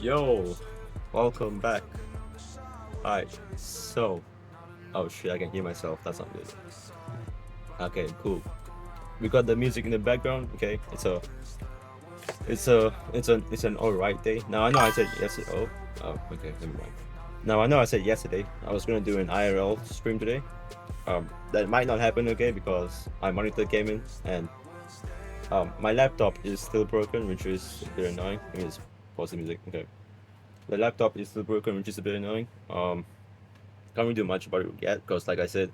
Yo, welcome back. Alright, so, oh shit, I can hear myself. That's not good. Okay, cool. We got the music in the background. Okay, it's an alright day. Now I know I said yesterday. Okay, never mind. Now I know I said yesterday I was gonna do an IRL stream today. That might not happen, okay, because I monitor gaming and my laptop is still broken, which is a bit annoying. Let me just pause the music. Okay, the laptop is still broken, which is a bit annoying. Can't really do much about it yet because, like I said,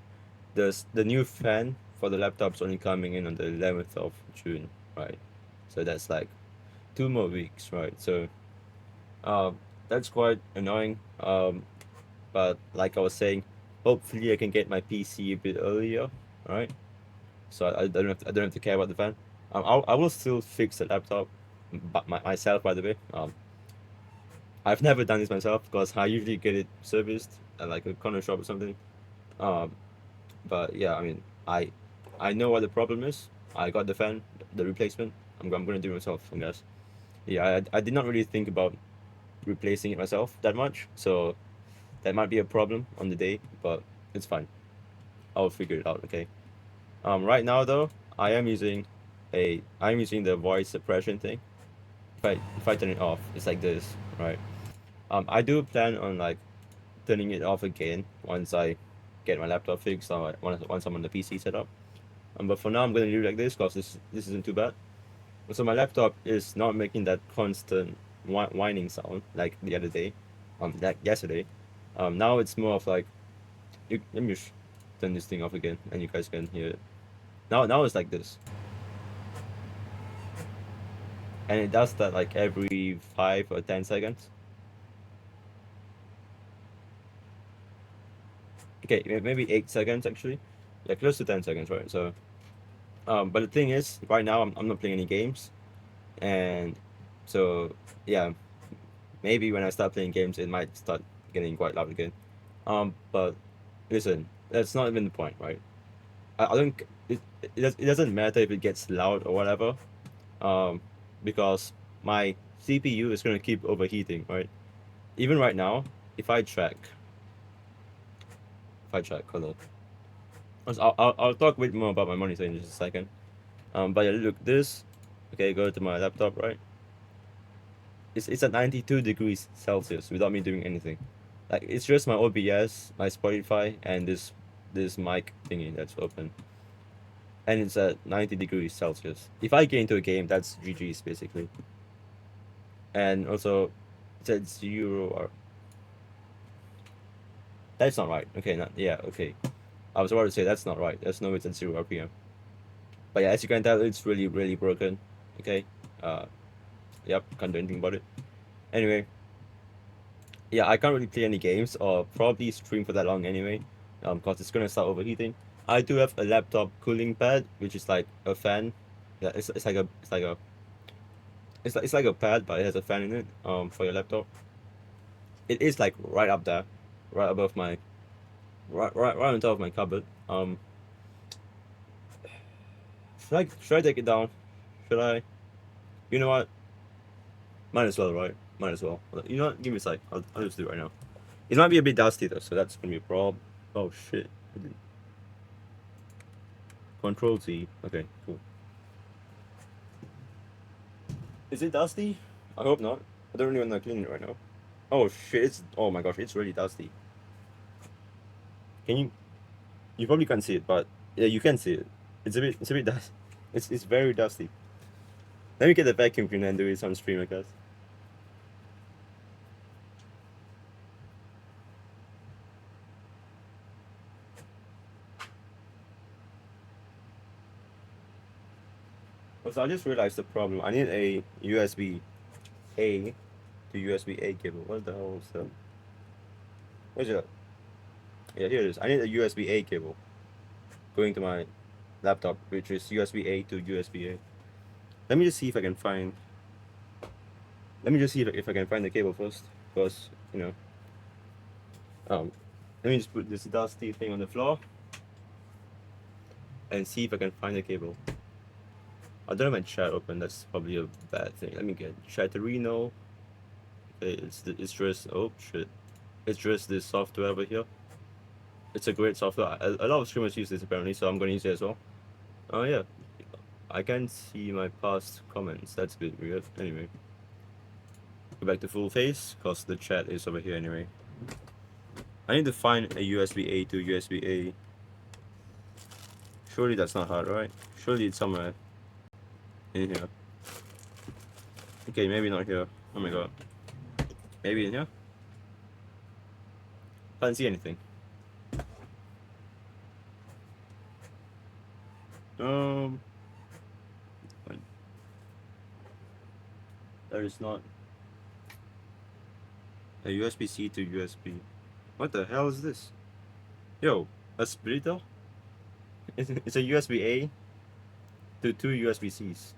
the new fan for the laptop's only coming in on the 11th of June, right? So that's like 2 more weeks, right? So that's quite annoying. But like I was saying, hopefully I can get my PC a bit earlier, right? So I don't have to care about the fan. I will still fix the laptop, but myself, by the way. I've never done this myself because I usually get it serviced at like a corner shop or something. Um, but yeah, I mean, I know what the problem is. I got the fan, the replacement. I'm gonna do it myself, I guess. Yeah, I did not really think about replacing it myself that much, so that might be a problem on the day, but it's fine. I'll figure it out. Okay. Right now though, I'm using the voice suppression thing. If I turn it off, it's like this, right? I do plan on like turning it off again once I get my laptop fixed or once I'm on the PC setup. But for now, I'm gonna leave it like this because this isn't too bad. So my laptop is not making that constant whining sound like the other day, like yesterday. Now it's more of like, let me just turn this thing off again, and you guys can hear it. Now it's like this, and it does that like every 5 or 10 seconds. Okay, maybe 8 seconds actually, yeah, close to 10 seconds, right? So, but the thing is, right now I'm not playing any games, and so yeah, maybe when I start playing games, it might start getting quite loud again. But listen, that's not even the point, right? I don't. It doesn't matter if it gets loud or whatever. Um, because my CPU is gonna keep overheating, right? Even right now, if I check, hold on. I'll talk a bit more about my monitor in just a second. But yeah, look, this. Okay, go to my laptop, right? It's at 92 degrees Celsius without me doing anything. Like it's just my OBS, my Spotify, and this mic thingy that's open, and it's at 90 degrees Celsius. If I get into a game, that's GG's basically. And also, it's at 0 or that's not right. Okay, not yeah. Okay, I was about to say that's not right. There's no way it's at 0 RPM. But yeah, as you can tell, it's really broken. Okay, uh, yep, can't do anything about it. Anyway, yeah, I can't really play any games or probably stream for that long anyway, because it's gonna start overheating. I do have a laptop cooling pad, which is like a fan. Yeah, it's like a pad, but it has a fan in it. For your laptop, it is like right up there, right above my, right on top of my cupboard. Should I take it down? Should I? You know what? Might as well, right? Might as well. You know what? Give me a sec. I'll just do it right now. It might be a bit dusty though, so that's gonna be a problem. Oh shit. Control Z. Okay, cool. Is it dusty? I hope not. I don't really want to clean it right now. Oh shit! Oh my gosh! It's really dusty. Can you? You probably can't see it, but yeah, you can see it. It's a bit dust. It's very dusty. Let me get the vacuum cleaner and do it on stream, I guess. So I just realized the problem. I need a USB A to USB A cable. What the hell is that? Where's it? Yeah, here it is. I need a USB A cable going to my laptop, which is USB A to USB A. Let me just see if I can find. Let me just see if I can find the cable first, because um, let me just put this dusty thing on the floor and see if I can find the cable. I don't have my chat open. That's probably a bad thing. Let me get Chatterino. Okay, it's just oh shit. It's just this software over here. It's a great software. A lot of streamers use this apparently, so I'm gonna use it as well. Oh yeah. I can't see my past comments. That's a bit weird. Anyway. Go back to full face, cause the chat is over here anyway. I need to find a USB-A to USB-A. Surely that's not hard, right? Surely it's somewhere in here. Okay, maybe not here. Oh my god. Maybe in here? Can't see anything. There is not a USB-C to USB. What the hell is this? Yo, a splitter? It's a USB-A to two USB-Cs.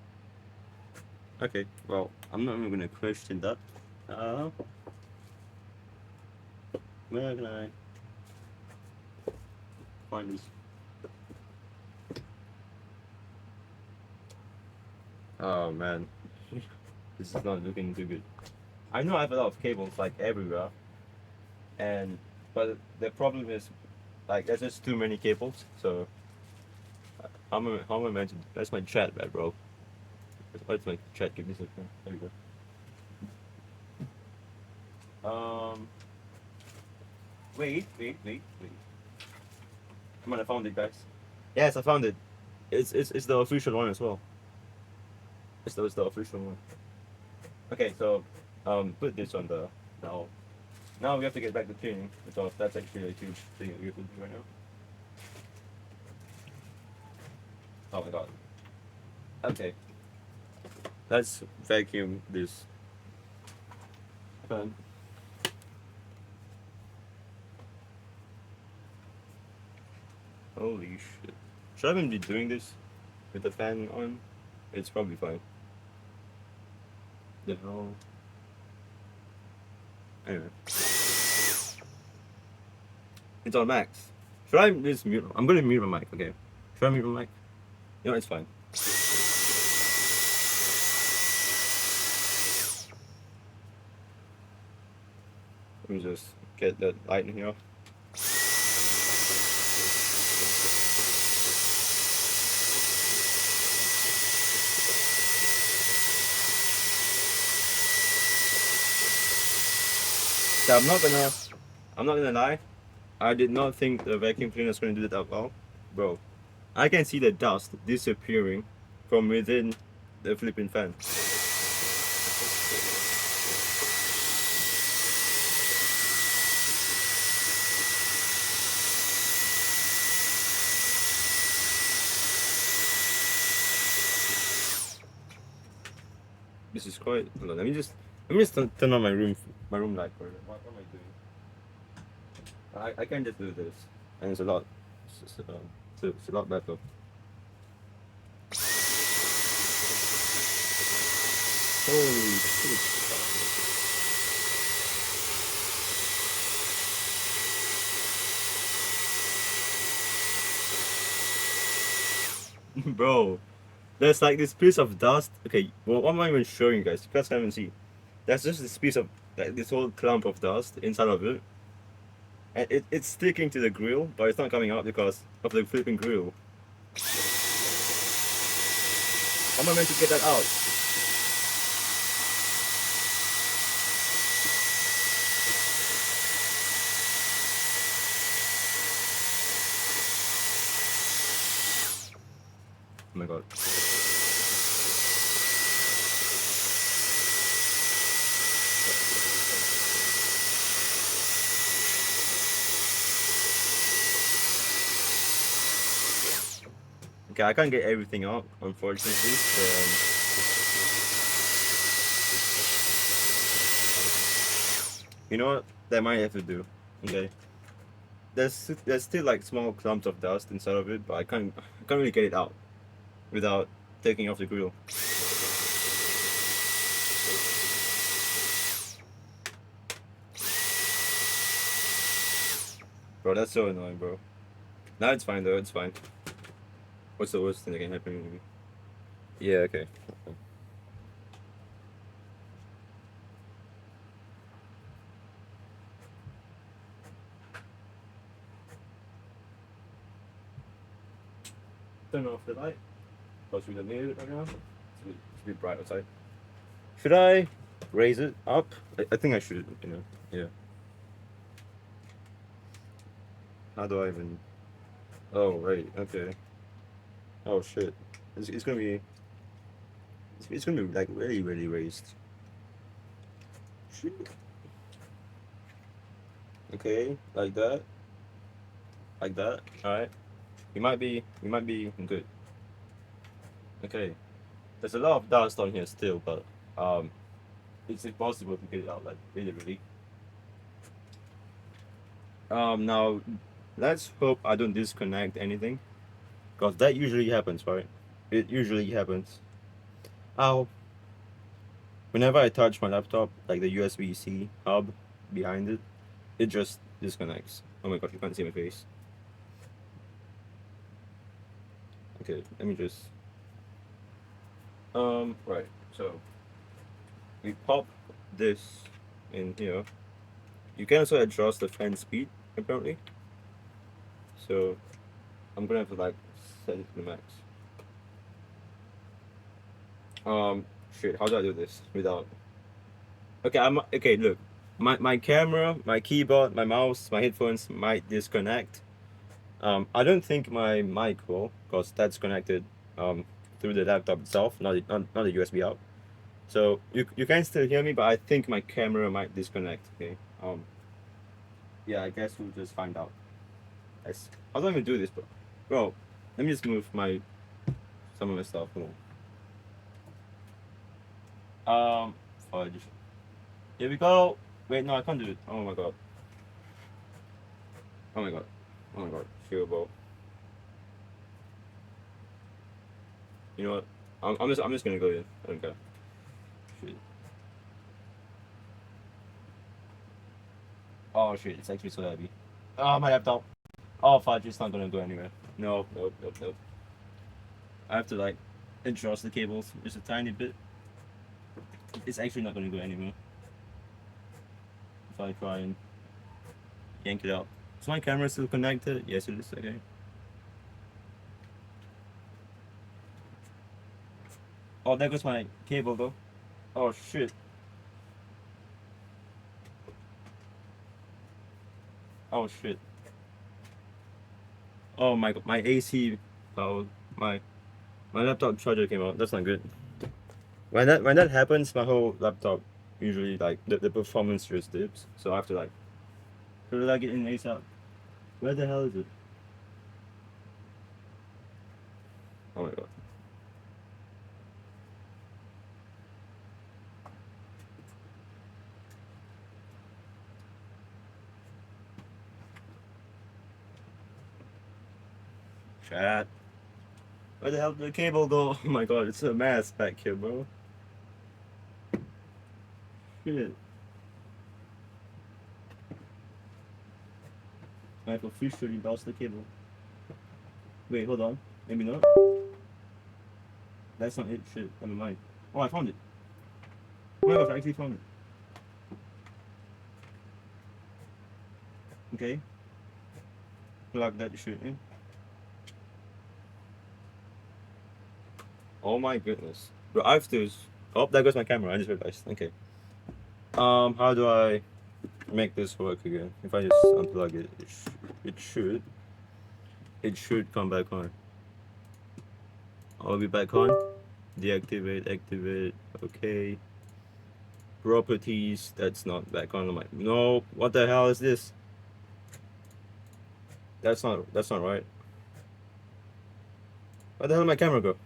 Okay, well, I'm not even gonna question that. Where can I find this? Oh man, this is not looking too good. I know I have a lot of cables like everywhere, but the problem is like there's just too many cables. So how am I meant to? That's my chat, man, bro. What's my chat? Give me a second. There we go. Wait. Come on, I found it, guys. Yes, I found it. It's the official one as well. It's the official one. Okay, so put this on the now. Now we have to get back to tuning because that's actually a huge thing that we have to do right now. Oh my god. Okay. Let's vacuum this fan. Holy shit. Should I even be doing this with the fan on? It's probably fine. The hell? Anyway. It's on max. Should I just mute? I'm gonna mute my mic, okay? Should I mute my mic? No, it's fine. Let me just get that light in here. So I'm not gonna lie. I did not think the vacuum cleaner was gonna do that well, bro. I can see the dust disappearing from within the flipping fan. This is quite. Hold on, let me just turn on my room light for it. What am I doing? I can just do this, and it's a lot. It's a lot better. Holy shit! Bro, there's like this piece of dust. Okay, well, what am I even showing you guys? You guys haven't seen. There's just this piece of like this whole clump of dust inside of it. And it's sticking to the grill, but it's not coming out because of the flipping grill. How am I meant to get that out? Oh my god. Okay, I can't get everything out, unfortunately. You know what? That might have to do. Okay. There's still like small clumps of dust inside of it, but I can't really get it out without taking off the grill. Bro, that's so annoying, bro. Now it's fine though. It's fine. What's the worst thing that can happen to me? Yeah, okay. turn off the light because we don't need it right now. It's a bit bright outside. Should I raise it up? I think I should, you know. Yeah. How do I even? Oh, right. Okay. Oh, shit. It's gonna be. It's gonna be like really, really raised. Shit. Okay, like that. Like that. Alright. We might be good. Okay. There's a lot of dust on here still, but um, it's impossible to get it out like really, really. Now, let's hope I don't disconnect anything, because that usually happens, right? It usually happens. Oh, whenever I touch my laptop, like the USB-C hub behind it, it just disconnects. Oh my gosh, you can't see my face. Okay, let me just. Right. So we pop this in here. You can also adjust the fan speed apparently. So I'm gonna have to like set it to the max. Um, shit. How do I do this without? Okay, I'm okay. Look, my camera, my keyboard, my mouse, my headphones might disconnect. I don't think my mic will, because that's connected through the laptop itself, not the USB out. So you can still hear me, but I think my camera might disconnect. Okay. Yeah, I guess we'll just find out. How do I even do this, bro? Bro, let me just move my some of my stuff. Hold on. Fudge. Here we go. Wait, no, I can't do it. Oh my god. Oh my god. Oh my god. Sure, bro. You know what? I'm just gonna go in. I don't care. Shit. Oh shit, it's actually so heavy. Oh, my laptop. Oh fudge, it's not gonna go anywhere. No, nope, nope, nope. I have to like adjust the cables just a tiny bit. It's actually not gonna go anywhere if I try and yank it out. Is my camera still connected? Yes, it is. Okay. Oh, there goes my cable though. Oh shit. Oh shit. Oh my god, my AC power, my my laptop charger came out. That's not good. When that happens, my whole laptop usually like the performance just dips. So I have to like plug it in ASAP. Where the hell is it? Oh my god. Chat. Where the hell did the cable go? Oh my god, it's a mess back here, bro. Shit. I have officially lost the cable. Wait, hold on. Maybe not. That's not it. Shit. Never mind. Oh, I found it. Oh my gosh, I actually found it. Okay. Plug that shit in. Oh my goodness. Bro, I have to. Oh, there goes my camera. I just realized. Okay. How do I make this work again? If I just unplug it, it should come back on. I'll be back on. Deactivate, activate. Okay. Properties. That's not back on. My no. What the hell is this? That's not right. Where the hell did my camera go?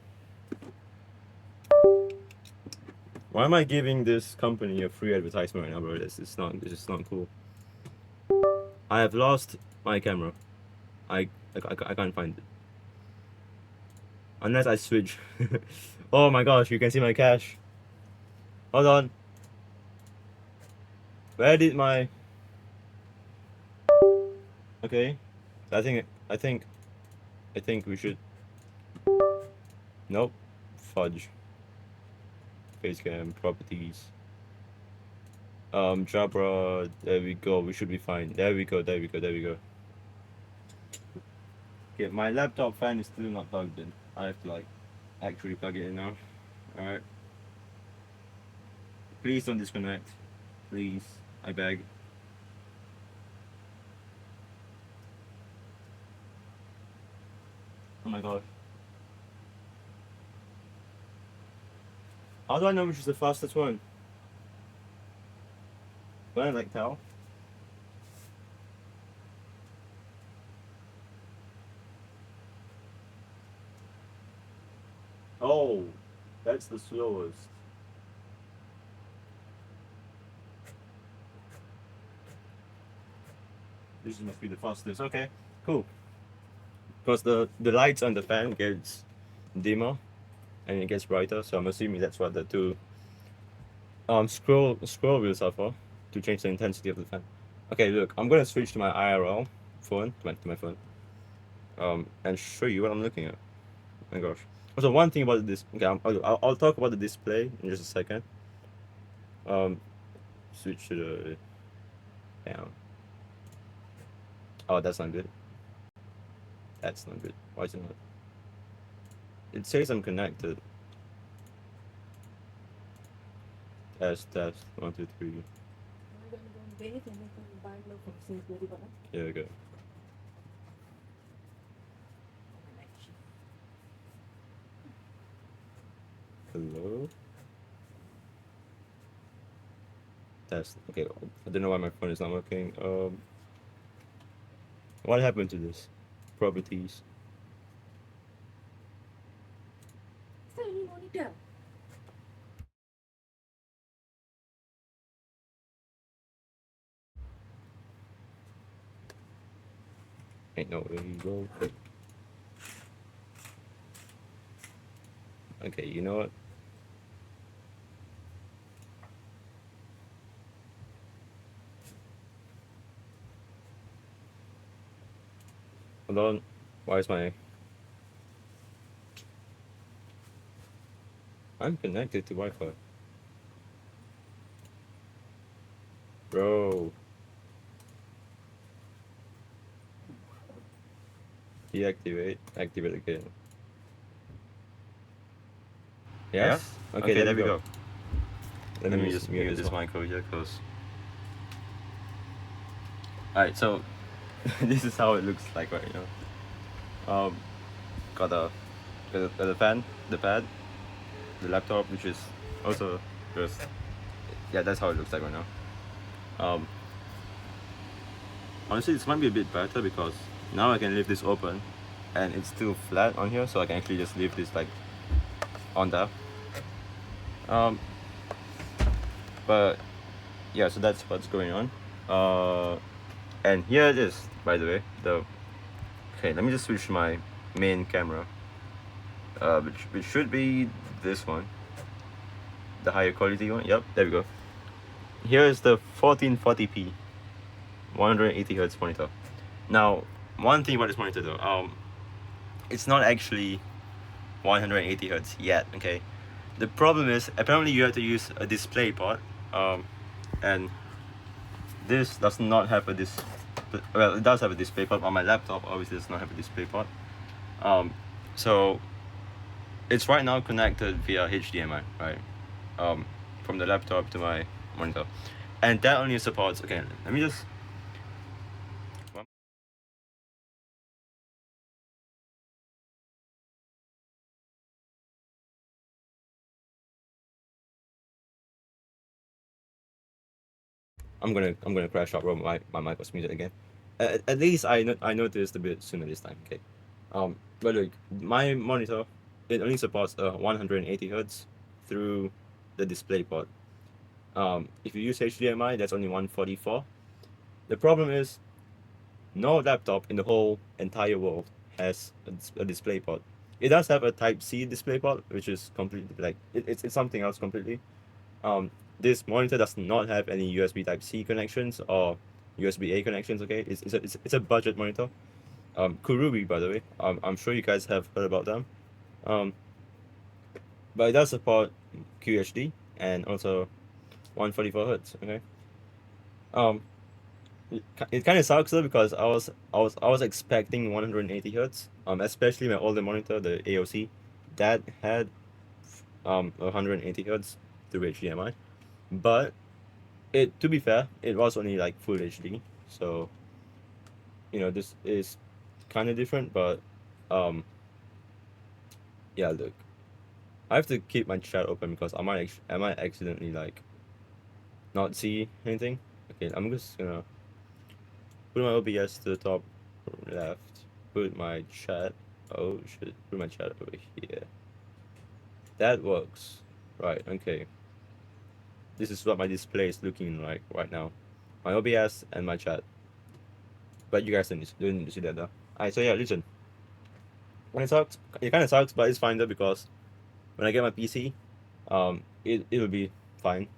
Why am I giving this company a free advertisement right now, bro? This is not cool. I have lost my camera. I can't find it. Unless I switch. Oh my gosh, you can see my cache. Hold on. Where did my Okay. I think we should Nope. Fudge. Facecam properties. Jabra, there we go. We should be fine. There we go. Okay, my laptop fan is still not plugged in. I have to like actually plug it in now. Alright. Please don't disconnect. Please. I beg. Oh my god. How do I know which is the fastest one? Can I like tell? Oh, that's the slowest. This must be the fastest. Okay, cool. Because the lights on the fan gets dimmer and it gets brighter, so I'm assuming that's what the two scroll wheels are for, to change the intensity of the fan. Okay, look, I'm gonna switch to my IRL phone, to my phone, and show you what I'm looking at. Oh my gosh. Also, one thing about this, okay, I'll talk about the display in just a second. Switch to the down. Oh, that's not good. That's not good. Why is it not? It says I'm connected. Test. 1, 2, 3. Here we go. Hello? Test. Okay, I don't know why my phone is not working. What happened to this? Properties. Ain't no way you go. Okay, you know what? Hold on. Why is my... I'm connected to Wi-Fi. Bro. Deactivate. Activate again. Yes? Okay, there we go. Let me just mute this mic over here, cause... Alright, so... this is how it looks like right now. Got the fan, the pad, the laptop, which is also just... Yeah, that's how it looks like right now. Honestly, this might be a bit better because now I can leave this open and it's still flat on here, so I can actually just leave this like on top. But yeah, so that's what's going on. And here it is, by the way. Okay, let me just switch to my main camera, which should be this one, the higher quality one. Yep, there we go. Here is the 1440p 180 hertz monitor. Now, one thing about this monitor though, it's not actually 180 hertz yet. Okay, the problem is apparently you have to use a display port, and this does not have a well, it does have a display port. On my laptop obviously does not have a display port. So it's right now connected via HDMI, right? From the laptop to my monitor, and that only supports... Okay, let me just... I'm gonna crash out, bro. My mic was muted again. At least I noticed a bit sooner this time. Okay. But look, my monitor, it only supports 180 hertz through the display port. If you use HDMI, that's only 144. The problem is, no laptop in the whole entire world has a display port. It does have a Type C display port, which is completely like it's something else completely. This monitor does not have any USB Type C connections or USB A connections. Okay, it's a budget monitor. Kurubi, by the way. I'm sure you guys have heard about them. But it does support QHD and also 144 hertz. Okay. It kind of sucks though because I was expecting 180 hertz. Especially my older monitor, the AOC, that had 180 hertz through HDMI. But to be fair, it was only like full HD. So this is kind of different. But um, yeah, look, I have to keep my chat open because I might accidentally like not see anything. Okay, I'm just gonna put my OBS to the top left. Put my chat. Oh shit! Put my chat over here. That works. Right. Okay. This is what my display is looking like right now. My OBS and my chat. But you guys didn't see that though. Alright. So yeah, listen. When it sucks, it kind of sucks, but it's fine though because when I get my PC, it'll be fine.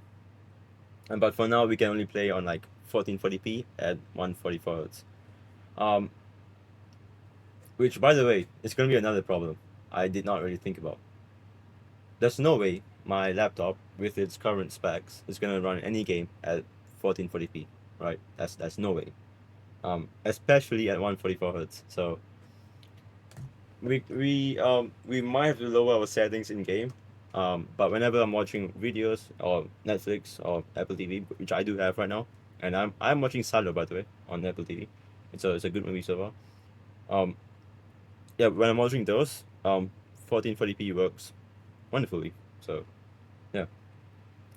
But for now, we can only play on like 1440p at 144 hertz. Um, which by the way, is gonna be another problem I did not really think about. There's no way my laptop with its current specs is gonna run any game at 1440p, right? That's no way. Especially at 144 hertz. So we might have to lower our settings in game. But whenever I'm watching videos or Netflix or Apple TV, which I do have right now, and I'm watching Salo by the way on Apple TV. It's a good movie so far. Um, yeah, when I'm watching those, 1440p works wonderfully. So yeah.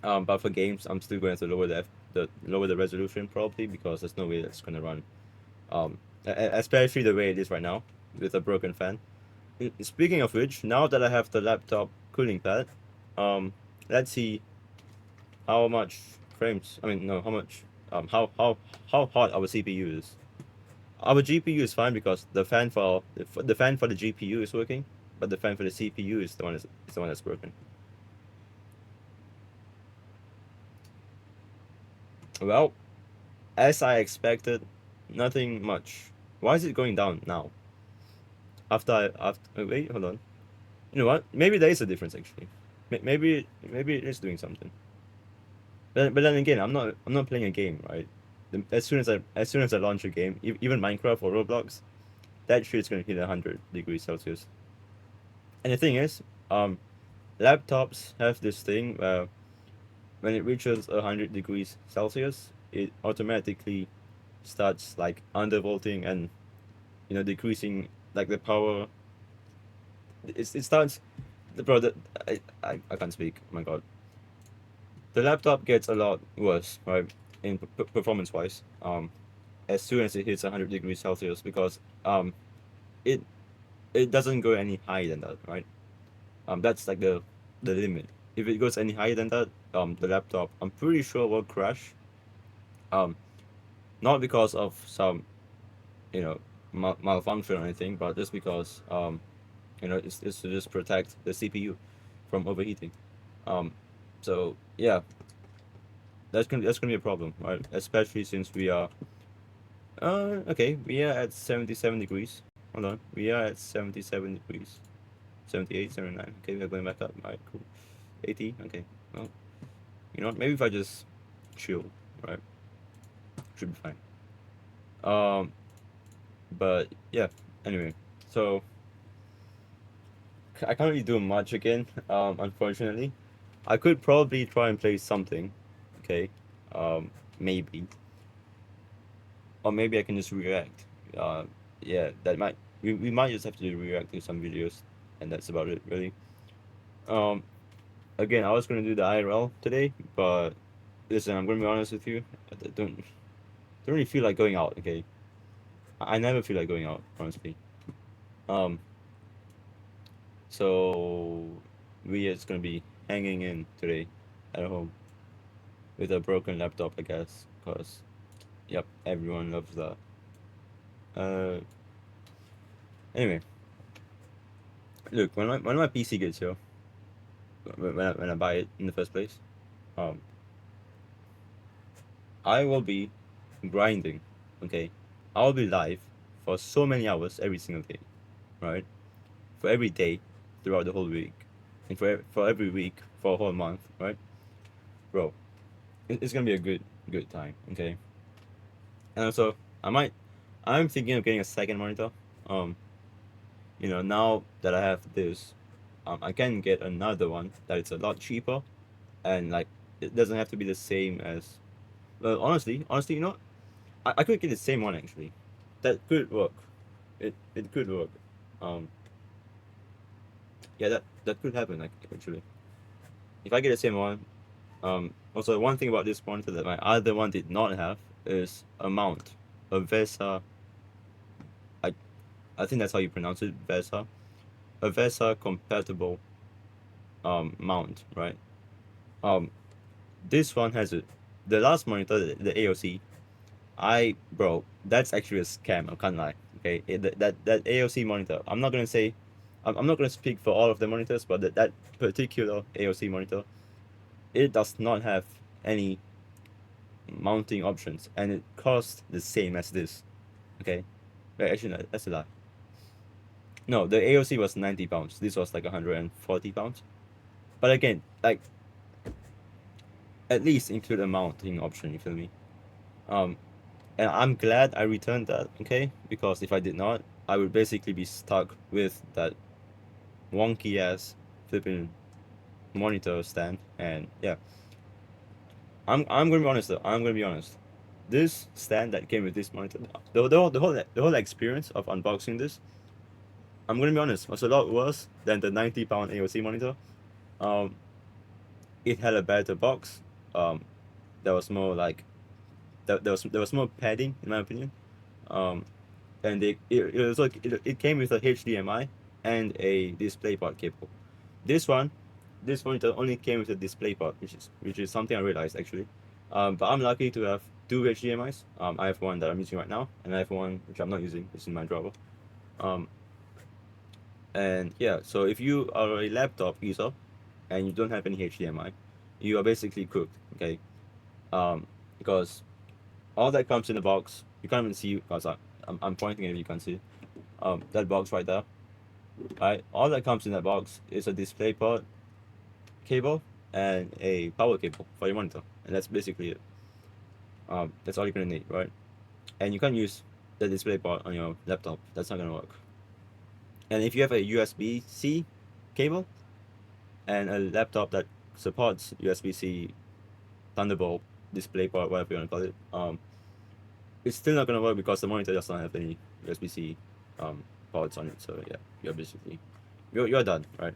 But for games, I'm still going to lower the resolution probably because there's no way that's gonna run. Especially the way it is right now with a broken fan. Speaking of which, now that I have the laptop cooling pad, um, let's see how much frames. I mean, no, how much. How hot our CPU is. Our GPU is fine because the fan for the GPU is working, but the fan for the CPU is the one that's broken. Well, as I expected, nothing much. Why is it going down now? Wait, hold on. You know what? Maybe there is a difference actually. Maybe it is doing something. But then again, I'm not playing a game, right? As soon as I launch a game, even Minecraft or Roblox, that shit's gonna hit 100 degrees Celsius. And the thing is, um, laptops have this thing where when it reaches 100 degrees Celsius, it automatically starts like undervolting and decreasing like the power. It starts, bro. I can't speak. Oh my god. The laptop gets a lot worse, right? In performance wise. As soon as it hits 100 degrees Celsius, because it it doesn't go any higher than that, right? That's like the limit. If it goes any higher than that, the laptop, I'm pretty sure will crash. Um, not because of some malfunction or anything, but just because it's to just protect the CPU from overheating. Um, so yeah, that's gonna be a problem, right? Especially since we are okay, we are at 77 degrees. Hold on, we are at 77 degrees. 78, 79. Okay, we're going back up. Alright, cool. 80. Okay, well, you know what? Maybe if I just chill, right? Should be fine. But yeah. Anyway, so I can't really do much again. Unfortunately, I could probably try and play something. Okay. Maybe, or maybe I can just react. Yeah, that might. We might just have to react to some videos, and that's about it, really. Um, Again, I was gonna do the IRL today, but listen, I'm gonna be honest with you. I don't really feel like going out. Okay, I never feel like going out, honestly. Um, so we are just gonna be hanging in today at home with a broken laptop, I guess, cause yep, everyone loves that. Uh, anyway, look, when my PC gets here, when I buy it in the first place, um, I will be grinding. Okay, I'll be live for so many hours every single day, right? For every day throughout the whole week, and for every week for a whole month, right, bro? It's gonna be a good time. Okay. And also, I'm thinking of getting a second monitor. Um, now that I have this, I can get another one that is a lot cheaper, and like it doesn't have to be the same as. Well, honestly, I could get the same one actually. That could work. It could work. Um, yeah, that could happen like actually. If I get the same one, also one thing about this monitor that my other one did not have is a mount, a VESA. I I think that's how you pronounce it, VESA. A VESA compatible mount, right? Um, this one has it. The last monitor, the AOC, bro, that's actually a scam. I can't lie. Okay, that AOC monitor. I'm not gonna speak for all of the monitors, but that particular AOC monitor, it does not have any mounting options, and it costs the same as this. Okay, wait, actually, no, that's a lie. No, the AOC was £90. This was like £140. But again, like at least include a mounting option. You feel me? Um, and I'm glad I returned that. Okay, because if I did not, I would basically be stuck with that wonky ass flipping monitor stand. And yeah, I'm gonna be honest though. I'm gonna be honest. This stand that came with this monitor, the whole experience of unboxing this, I'm gonna be honest, was a lot worse than the £90 AOC monitor. Um, it had a better box. Um, there was more like there was more padding in my opinion. Um, and it came with a HDMI and a DisplayPort cable. This one, this monitor only came with a DisplayPort, which is something I realized actually. But I'm lucky to have two HDMIs. I have one that I'm using right now, and I have one which I'm not using. It's in my drawer. Um, and yeah, so if you are a laptop user and you don't have any HDMI, you are basically cooked. Okay, because all that comes in the box. You can't even see because I'm pointing at it. You can see that box right there. Right, all that comes in that box is a DisplayPort cable and a power cable for your monitor, and that's basically it. That's all you're gonna need, right? And you can't use the DisplayPort on your laptop. That's not gonna work. And if you have a USB-C cable and a laptop that supports USB-C, Thunderbolt, DisplayPort, whatever you wanna call it, it's still not gonna work because the monitor does not have any USB-C ports on it. So yeah, you're done, right?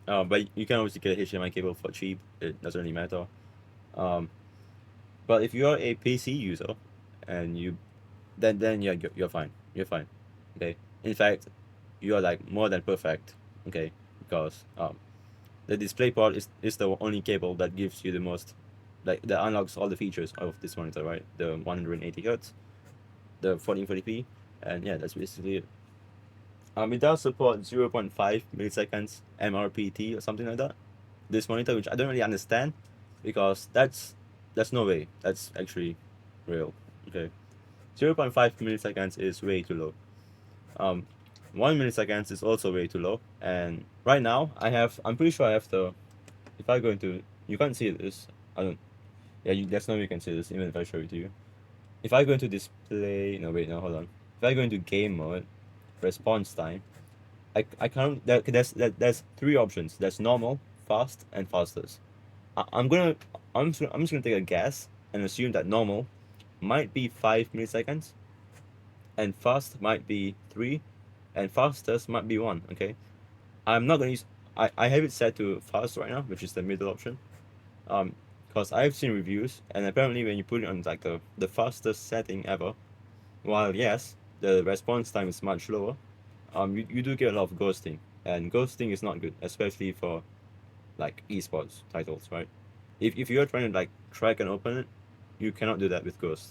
But you can obviously get a HDMI cable for cheap. It doesn't really matter. But if you're a PC user, and then yeah, you're fine. You're fine. Okay. In fact, you are like more than perfect. Okay, because the DisplayPort is the only cable that gives you the most, like that unlocks all the features of this monitor, right? The 180 hertz, the 1440p, and yeah, that's basically it. It does support 0.5 milliseconds MRPT or something like that. This monitor, which I don't really understand, because that's no way. That's actually real. Okay, 0.5 milliseconds is way too low. 1 milliseconds is also way too low. And right now, I'm pretty sure I have the. If I go into, you can't see this. I don't. Yeah, there's no way you can see this even if I show it to you. If I go into display, no wait, no hold on. If I go into game mode, response time, I can't. There's three options. There's normal, fast, and fastest. I, I'm gonna I'm just gonna take a guess and assume that normal might be 5 milliseconds, and fast might be 3, and fastest might be 1. Okay, I'm not gonna use. I have it set to fast right now, which is the middle option. Because I've seen reviews, and apparently when you put it on like the fastest setting ever, while yes, the response time is much lower, you do get a lot of ghosting, and ghosting is not good, especially for like esports titles, right? If you're trying to like track and open it, you cannot do that with Ghost.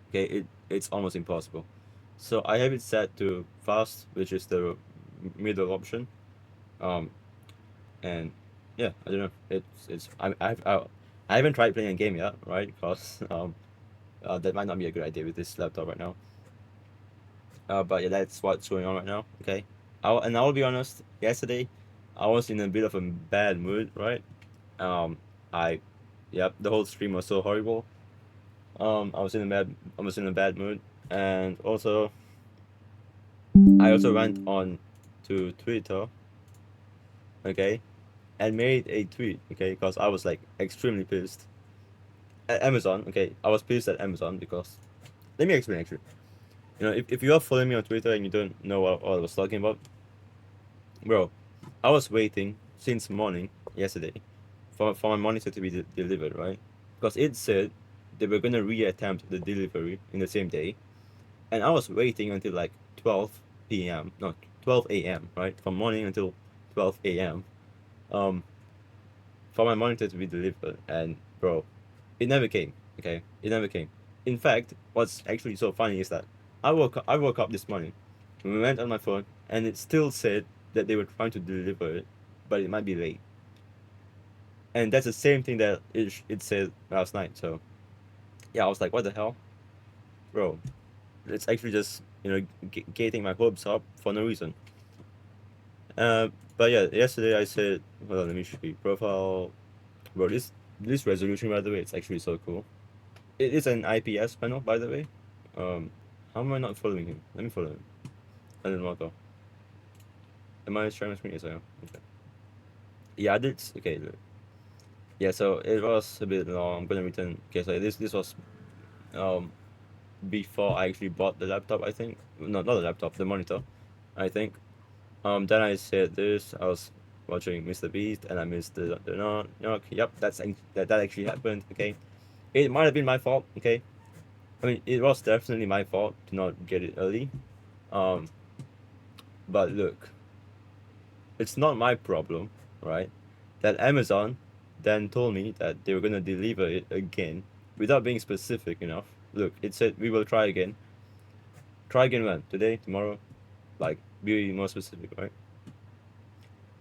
Okay, it's almost impossible. So I have it set to fast, which is the middle option. Um, and yeah, I don't know. I haven't tried playing a game yet, right? Because that might not be a good idea with this laptop right now. But yeah, that's what's going on right now. Okay, I will be honest. Yesterday, I was in a bit of a bad mood, right? Um, I, yep, the whole stream was so horrible. I was in a bad mood, and also I also went on to Twitter, okay, and made a tweet, okay, because I was like extremely pissed at Amazon. Okay, I was pissed at Amazon because let me explain actually. You know, if you are following me on Twitter and you don't know what I was talking about, bro, I was waiting since morning yesterday for my monitor to be delivered, right? Because it said they were gonna reattempt the delivery in the same day, and I was waiting until like 12 p.m. No, 12 a.m. Right, from morning until 12 a.m. Um, for my monitor to be delivered, and bro, it never came. Okay, it never came. In fact, what's actually so funny is that I woke up this morning, went on my phone, and it still said that they were trying to deliver it, but it might be late. And that's the same thing that it said last night. So yeah, I was like, what the hell, bro? It's actually just getting my hopes up for no reason. Uh, but yeah, yesterday I said, hold on, let me show you profile. Bro, this resolution, by the way, it's actually so cool. It is an IPS panel, by the way. Um, how am I not following him? Let me follow him. And then Marco. Am I sharing my screen? Yes, I am. Okay. Yeah, I did. Okay. Yeah, so it was a bit long. I'm gonna return. Okay, so this was um before I actually bought the laptop. I think not the laptop, the monitor. I think. Then I said this. I was watching Mr. Beast, and I missed the knock. Yep, that actually happened. Okay, it might have been my fault. Okay, I mean it was definitely my fault to not get it early. Um, but look, it's not my problem, right? That Amazon then told me that they were gonna deliver it again without being specific enough. Look, it said we will try again. Try again when? Today? Tomorrow? Like, be more specific, right?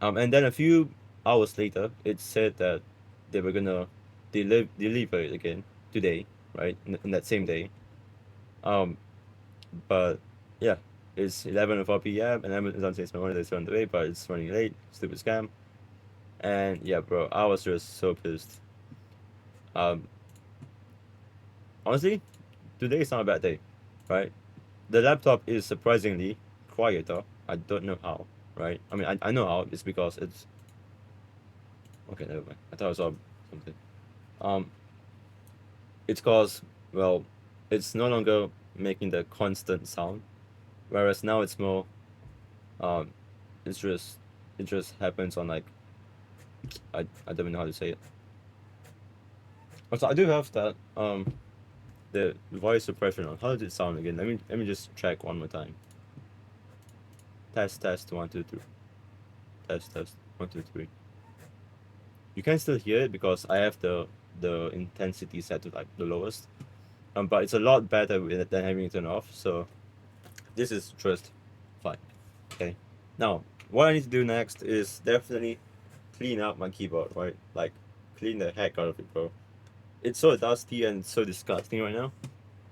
And then a few hours later, it said that they were gonna deliver it again today, right? In that same day. Um, but yeah, it's 11:04 p.m. and Amazon says my monitor is on the way, but it's running late. Stupid scam. And yeah, bro, I was just so pissed. Um, honestly, today is not a bad day, right? The laptop is surprisingly quieter. I don't know how, right? I mean, I know how. It's because it's okay. Never mind. I thought I saw something. Um, it's cause well, it's no longer making the constant sound, whereas now it's more um, it's just it just happens on like I don't even know how to say it. Also, I do have that the voice suppression on. How does it sound again? Let me just check one more time. Test 1 2 3. Test 1 2 3. You can still hear it because I have the intensity set to like the lowest. But it's a lot better than having it turned off. So this is just fine. Okay. Now what I need to do next is definitely clean out my keyboard, right? Like clean the heck out of it, bro. It's so dusty and so disgusting right now.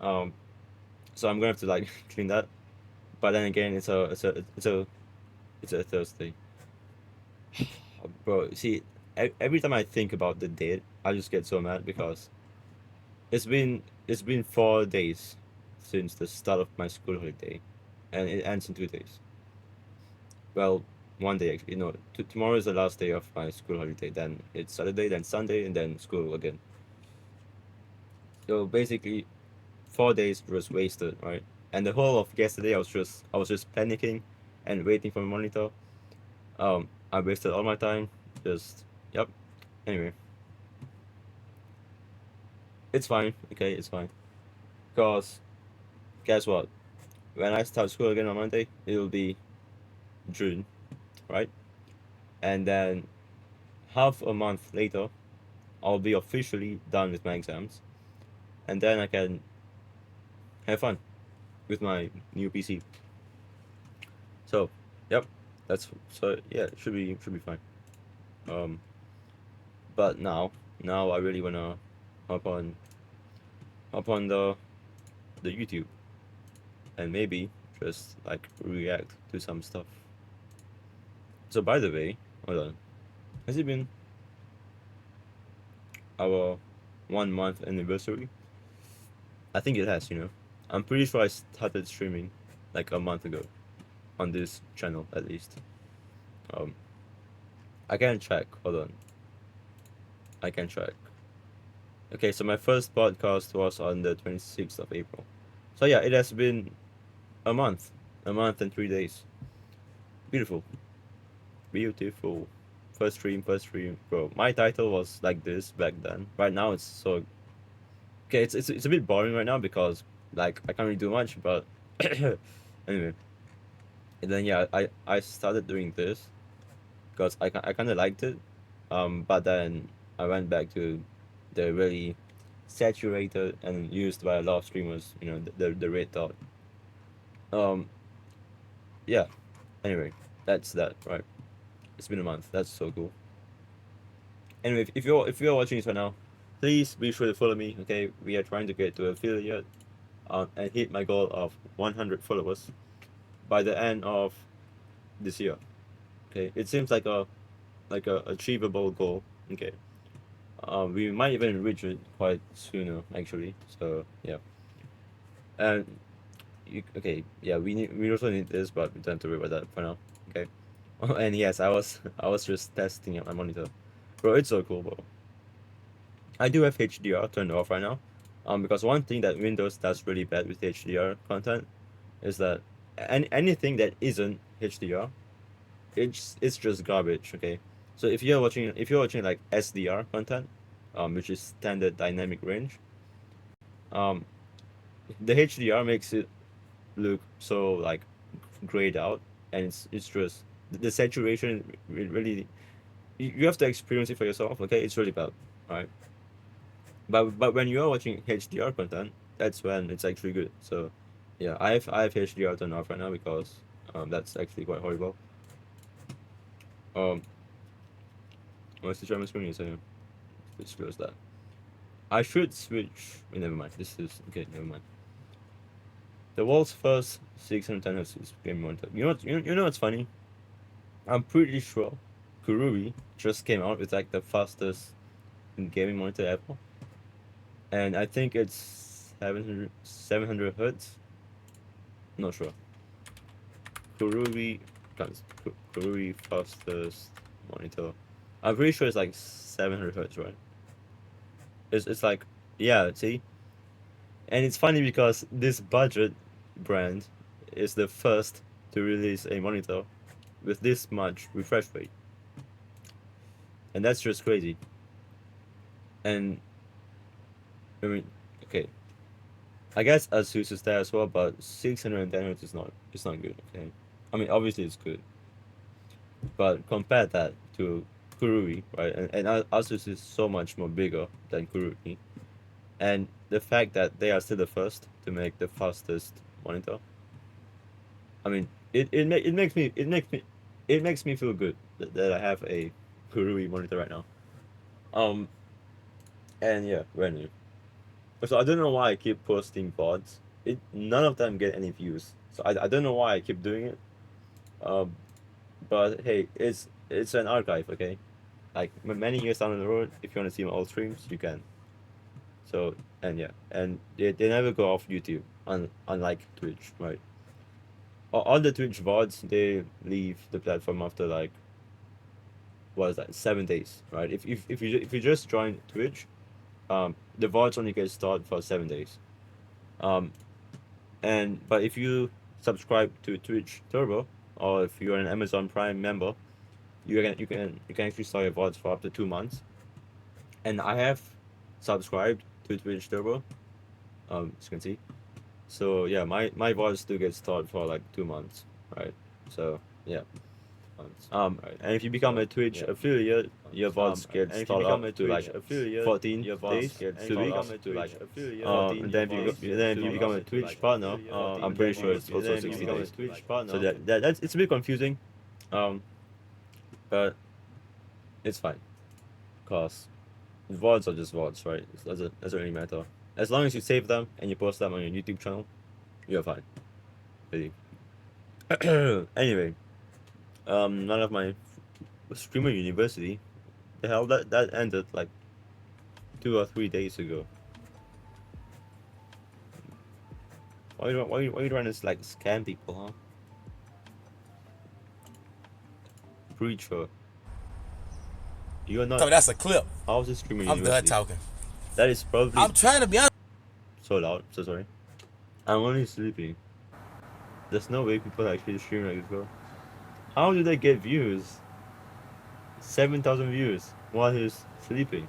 Um, so I'm gonna have to like clean that. But then again, it's a Thursday. Bro, see, every time I think about the date, I just get so mad because it's been 4 days since the start of my school holiday, and it ends in 2 days. Well, one day actually. No, tomorrow is the last day of my school holiday. Then it's Saturday, then Sunday, and then school again. So basically, 4 days was wasted, right? And the whole of yesterday, I was just panicking, and waiting for my monitor. I wasted all my time. Just yep. Anyway, it's fine. Okay, it's fine. Cause guess what? When I start school again on Monday, it'll be June, right? And then half a month later, I'll be officially done with my exams, and then I can have fun with my new PC. So, yep, that's so yeah, it should be fine. Um, but now I really wanna hop on hop on the YouTube and maybe just like react to some stuff. So by the way, hold on, has it been our 1 month anniversary? I think it has, you know. I'm pretty sure I started streaming like a month ago on this channel at least. Um, I can check. Hold on. I can check. Okay, so my first podcast was on the 26th of April. So yeah, it has been a month and 3 days. Beautiful, beautiful. First stream, bro. My title was like this back then. Right now it's so okay. It's a bit boring right now because like I can't really do much. But anyway, and then yeah, I started doing this because I kind of liked it. But then I went back to the really saturated and used by a lot of streamers. You know, the red dot. Um, yeah. Anyway, that's that. Right. It's been a month. That's so cool. Anyway, if you're watching this right now, please be sure to follow me. Okay, we are trying to get to affiliate, and hit my goal of 100 followers by the end of this year. Okay, it seems like a achievable goal. Okay, we might even reach it quite sooner actually. So yeah, and okay, yeah, we also need this, but we don't have to worry about that for now. Okay. Oh, and yes, I was just testing out my monitor, bro. It's so cool, bro. I do have HDR turned off right now, because one thing that Windows does really bad with HDR content is that anything that isn't HDR, it's just garbage. Okay, so if you're watching like SDR content, which is standard dynamic range, um, the HDR makes it look so like grayed out, and it's just the saturation really you have to experience it for yourself. Okay, it's really bad, right? But when you're watching HDR content, that's when it's actually good. So yeah, I have HDR turned off right now because that's actually quite horrible. Um, what's the German screen? So let's close that. I should switch. Never mind. This is okay. Never mind. The world's first 610 Hz gaming monitor. You know what's funny? I'm pretty sure Kurui just came out with like the fastest gaming monitor ever, and I think it's 700 hertz. Not sure. Kurui, Kurui fastest monitor. I'm pretty sure it's like 700 hertz, right? It's like yeah, see, and it's funny because this budget brand is the first to release a monitor with this much refresh rate, and that's just crazy. And I mean, okay, I guess Asus is there as well, but 610 hertz is not. It's not good. Okay, I mean obviously it's good, but compare that to Kurui, right? And Asus is so much more bigger than Kurui, and the fact that they are still the first to make the fastest monitor. I mean, it makes me feel good that I have a Kurui monitor right now. Um, and yeah, brand new. So I don't know why I keep posting VODs. None of them get any views. So I don't know why I keep doing it. Um, but hey, it's an archive, okay? Like many years down the road, if you want to see my old streams, you can. So and yeah, and they never go off YouTube, unlike Twitch, right? All the Twitch VODs they leave the platform after like what is that 7 days, right? If you just join Twitch, the VODs only get started for 7 days. Um, and but if you subscribe to Twitch Turbo, or if you're an Amazon Prime member, you can actually start your VODs for up to 2 months. And I have subscribed to Twitch Turbo, as you can see. So yeah, my VODs do get started for like 2 months, right? So yeah. And if you become a Twitch affiliate, your VODs get started up to like 14 days, 2 weeks. And then if you become a Twitch partner, I'm pretty sure it's also 60 days. So that's it's a bit confusing, um, but it's fine, cause VODs are just VODs, right? It doesn't really matter. As long as you save them and you post them on your YouTube channel, you're fine. Really. Anyway, none of my streamer university, the hell that ended like 2 or 3 days ago. Why are you trying to like scam people, huh? Preacher. You're not. So that's a clip. How's this streaming I'm done university? talking. That is probably I'm trying to be honest. so loud. So sorry. I'm only sleeping. There's no way people actually stream like this, bro. How do they get views? 7,000 views while he's sleeping.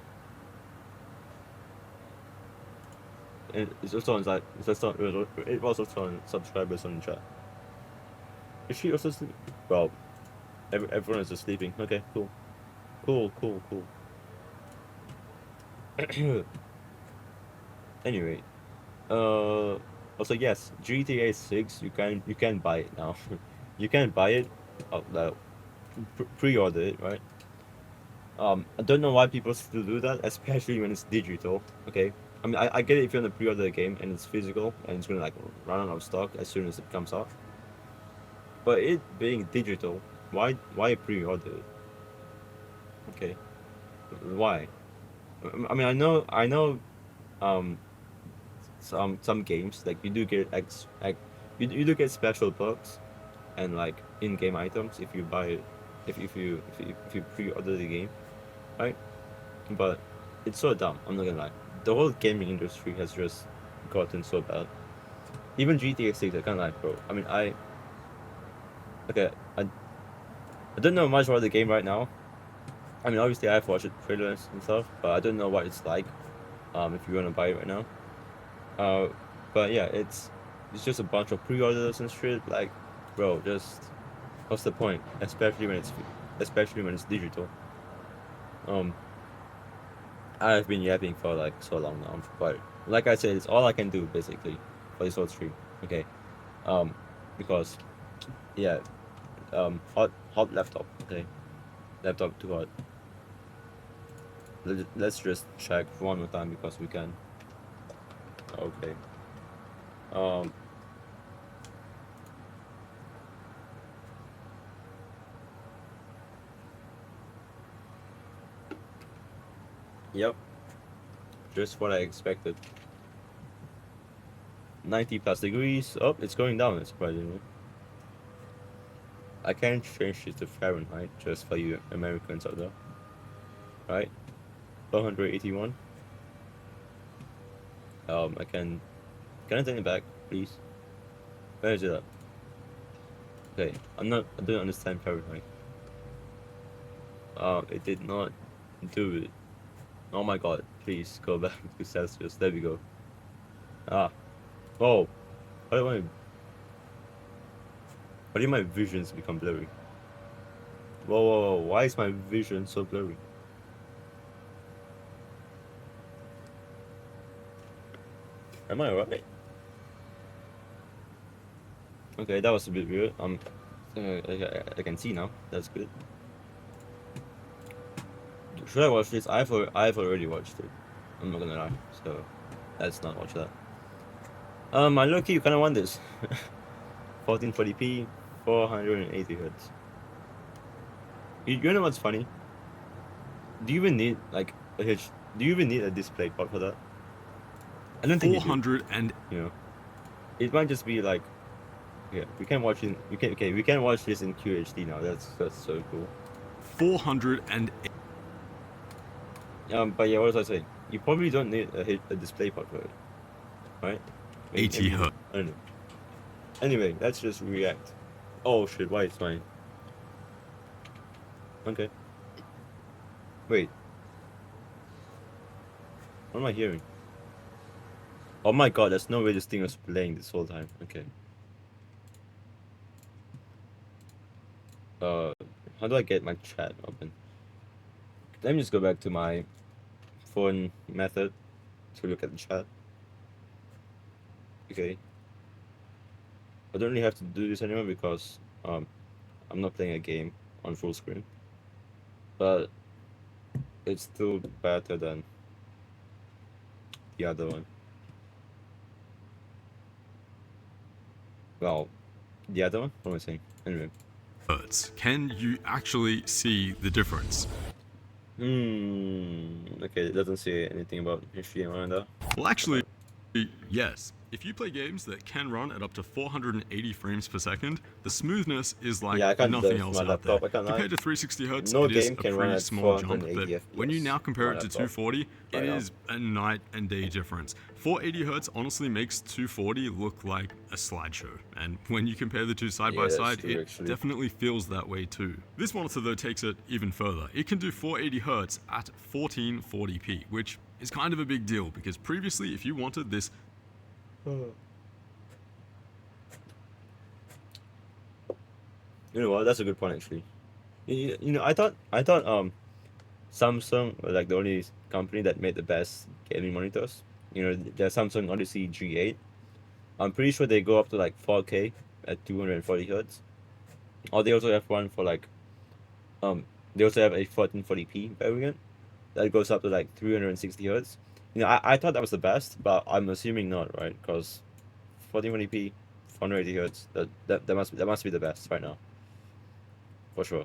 And it's also on like it was also on subscribers on the chat. Is she also sleeping? Well, everyone is just sleeping. Okay, cool. Anyway, also yes, GTA 6 you can buy it now. You can buy it, pre-order it, right? I don't know why people still do that, especially when it's digital. Okay, I mean I get it if you want to pre-order a game and it's physical and it's gonna like run out of stock as soon as it comes out. But it being digital, why pre-order it? Okay, why? I mean I know some games like you do get you do get special perks and like in-game items if you buy it if you pre-order the game, right? But it's so dumb. I'm not gonna lie. The whole gaming industry has just gotten so bad. Even GTA 6, I kind of like, bro. I mean, okay, I don't know much about the game right now. I mean, obviously I've watched trailers and stuff, but I don't know what it's like. If you want to buy it right now. But yeah, it's just a bunch of pre-orders and shit. Like, bro, just what's the point? Especially when it's digital. I've been yapping for like so long now, but like I said, it's all I can do basically for this whole stream. Okay, because yeah, hot laptop. Okay, laptop too hot. Let's just check one more time because we can. Okay. Yep. Just what I expected. 90 plus degrees. Oh, it's going down, surprisingly. I can't change it to Fahrenheit just for you Americans out there. Right? 481. Can I turn it back, please? Where is it at? Okay, I don't understand Fahrenheit. It did not do it. Oh my god, please go back to Celsius. There we go. Ah. Oh. Why do my visions become blurry? Whoa, why is my vision so blurry? Am I right? Okay, that was a bit weird. I can see now. That's good. Should I watch this? I've already watched it. I'm not gonna lie. So let's not watch that. I low-key kind of want this. 1440p, 480 hertz. You know what's funny? Do you even need like a do you even need a display port for that? I don't think 400 and you know. It might just be like, yeah, we can watch in we can watch this in QHD now. That's so cool. 400 and But yeah, what was I saying? You probably don't need a display port for it, right? 80 hertz. I don't know. Anyway, let's just react. Oh shit! Why it's mine? Okay. Wait. What am I hearing? Oh my god! There's no way this thing was playing this whole time. Okay. How do I get my chat open? Let me just go back to my phone method to look at the chat. Okay. I don't really have to do this anymore because I'm not playing a game on full screen. But it's still better than the other one. Well, the other one? What am I saying? Anyway. Hertz. Can you actually see the difference? Okay, it doesn't say anything about HDMI on that. Well, actually, yes. If you play games that can run at up to 480 frames per second, the smoothness is like Yeah, I can't do nothing that with else my out there. laptop. I can't lie. Compared to 360 Hz, No it is game a can run pretty at small jump, 480 but when you FPS now on compare my it to laptop 240, it right now. is a night and day difference. 480 Hz honestly makes 240 look like a slideshow, and when you compare the two side by Yeah, that's side, true, it actually. definitely feels that way too. This monitor though takes it even further. It can do 480 Hz at 1440p, which is kind of a big deal because previously if you wanted this You know what? That's a good point actually. You know, I thought Samsung were like the only company that made the best gaming monitors. You know, the Samsung Odyssey G8. I'm pretty sure they go up to like 4K at 240 hertz. Or they also have one for like um they also have a 1440p variant that goes up to like 360 hertz. You know, I thought that was the best, but I'm assuming not, right? Because 1440p, 480 hertz, that must be the best right now, for sure.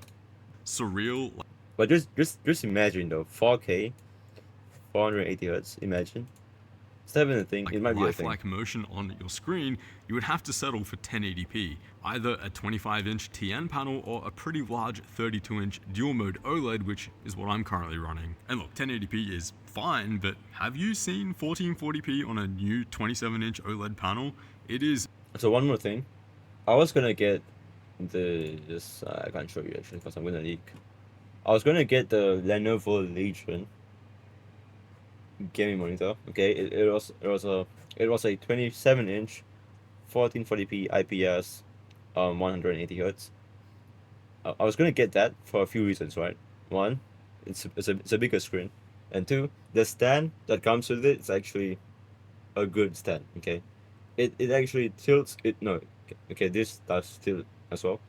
surreal. But just imagine though, 4K, 480 hertz. Imagine. It's not even a thing. It might be a thing. Lifelike motion on your screen, you would have to settle for 1080p, either a 25-inch TN panel or a pretty large 32-inch dual-mode OLED, which is what I'm currently running. And look, 1080p is fine, but have you seen 1440p on a new 27-inch OLED panel? It is... So one more thing, I was gonna get this. I can't show you actually because I'm gonna leak. I was gonna get the Lenovo Legion gaming monitor. Okay, it was a 27-inch 1440p IPS 180 hertz. I was gonna get that for a few reasons, right? One, it's a bigger screen, and two, the stand that comes with it is actually a good stand. Okay, it actually tilts it. No, okay, this does tilt as well,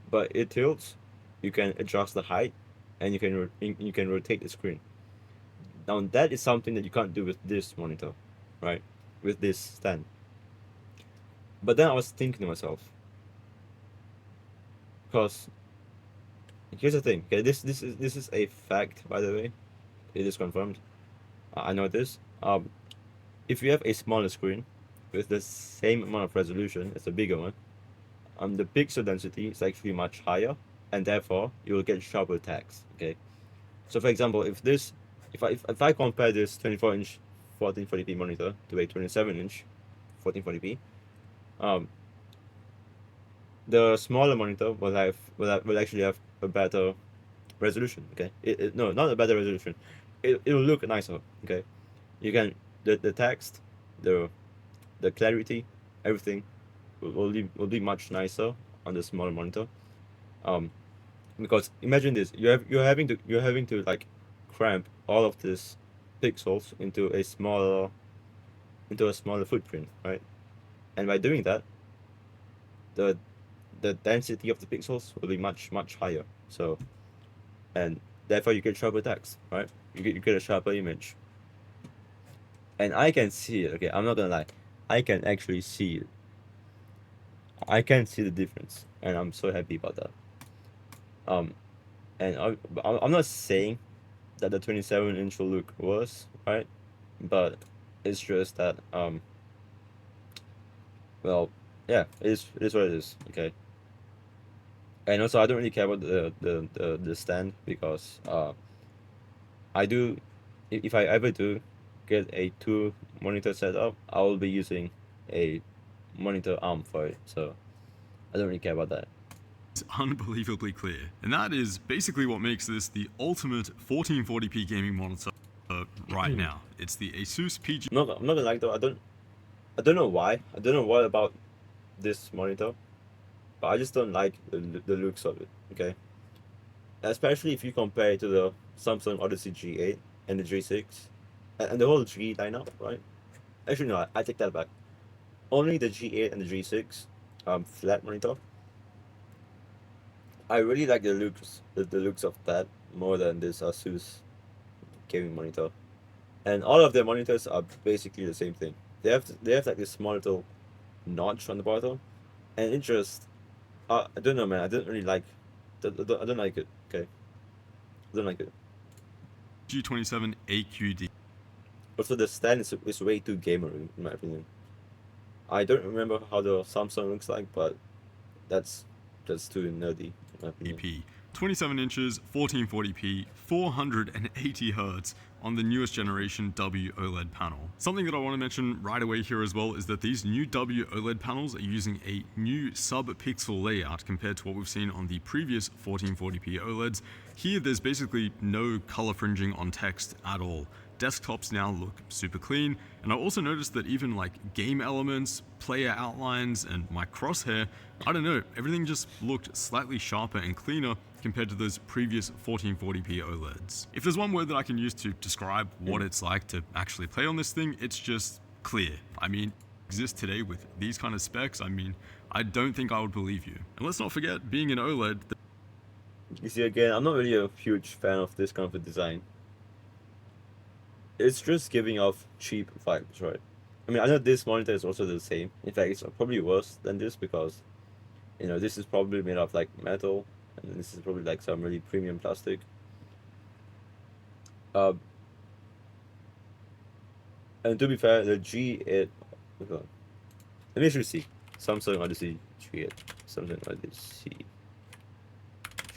but it tilts. You can adjust the height, and you can rotate the screen. Now that is something that you can't do with this monitor, right? With this stand. But then I was thinking to myself, because here's the thing. Okay, this is a fact, by the way. It is confirmed. I know this. If you have a smaller screen with the same amount of resolution as a bigger one, the pixel density is actually much higher, and therefore you will get sharper text. Okay, so for example, if I compare this 24-inch 1440p monitor to a 27-inch 1440p, um, the smaller monitor will actually have a better resolution. Okay, no, not a better resolution. It will look nicer. Okay, you can the text, the clarity, everything will be much nicer on the smaller monitor. Um, because imagine this, you're having to like cramp all of these pixels into a smaller footprint, right? And by doing that, the density of the pixels will be much higher. So, and therefore you get sharper text, right? You get a sharper image. And I can see it. Okay, I'm not gonna lie, I can actually see it. I can see the difference, and I'm so happy about that. Um, and I'm not saying that the 27-inch will look worse, right? But it's just that well, yeah, it is what it is. Okay. And also, I don't really care about the stand because I do, if I ever do get a two monitor setup, I will be using a monitor arm for it. So I don't really care about that. It's unbelievably clear, and that is basically what makes this the ultimate 1440p gaming monitor right now. It's the Asus PG. I'm not gonna like though. I don't know why. I don't know what about this monitor, but I just don't like the looks of it. Okay, especially if you compare it to the Samsung Odyssey G8 and the G6 and the whole G lineup, right? Actually, no, I take that back. Only the G8 and the G6 flat monitor. I really like the looks of that more than this Asus gaming monitor. And all of their monitors are basically the same thing. They have like this small little notch on the bottom, and it just I don't know, man. I don't really like. I don't like it. Okay, I don't like it. G27 AQD. Also, the stand is way too gamery in my opinion. I don't remember how the Samsung looks like, but that's too nerdy in my opinion. EP, 27 inches, 1440p, 480 Hz on the newest generation W OLED panel. Something that I want to mention right away here as well is that these new W OLED panels are using a new sub-pixel layout compared to what we've seen on the previous 1440p OLEDs. Here there's basically no color fringing on text at all. Desktops now look super clean, and I also noticed that even like game elements, player outlines, and my crosshair, I don't know, everything just looked slightly sharper and cleaner compared to those previous 1440p OLEDs. If there's one word that I can use to describe what it's like to actually play on this thing, it's just clear. I mean, exist today with these kind of specs, I mean, I don't think I would believe you. And let's not forget, being an OLED, You see, again, I'm not really a huge fan of this kind of a design. It's just giving off cheap vibes, right? I mean, I know this monitor is also the same. In fact, it's probably worse than this because, you know, this is probably made of like metal, and this is probably like some really premium plastic. Um, and to be fair, the G8, hold on. Let me actually see. Samsung Odyssey G8. Samsung Odyssey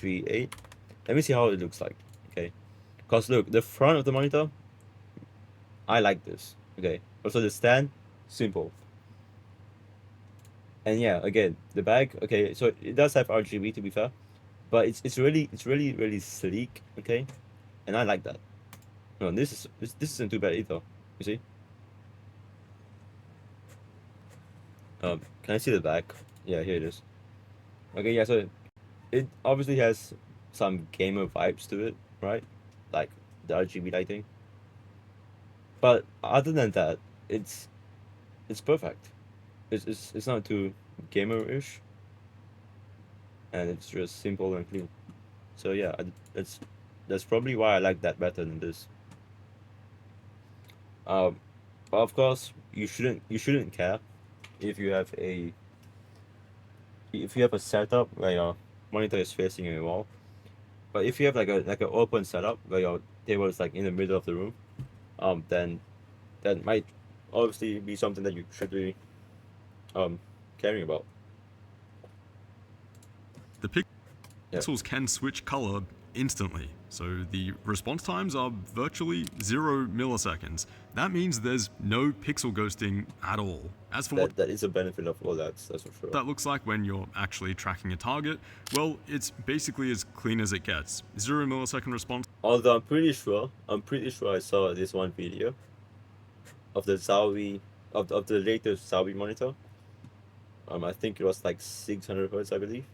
G8. Let me see how it looks like. Okay, because look, the front of the monitor, I like this. Okay, also the stand, simple. And yeah, again, the back. Okay, so it does have RGB to be fair, but it's really sleek. Okay, and I like that. No, this isn't too bad either. You see? Can I see the back? Yeah, here it is. Okay, yeah, so it obviously has some gamer vibes to it, right? Like the RGB lighting. But other than that, it's perfect. It's not too gamer-ish, and it's just simple and clean. So yeah, that's probably why I like that better than this. Um, but of course, you shouldn't care if you have a setup where your monitor is facing a wall. But if you have like an open setup where your table is like in the middle of the room, then that might obviously be something that you should be caring about. the Yeah. pixels can switch color instantly. So the response times are virtually 0 milliseconds. That means there's no pixel ghosting at all. As for what That is a benefit of OLEDs, that's for sure. that looks like when you're actually tracking a target, well, it's basically as clean as it gets. 0 millisecond response. Although I'm pretty sure I saw this one video of the Xiaomi of the latest Xiaomi monitor. I think it was like 600 hertz, I believe.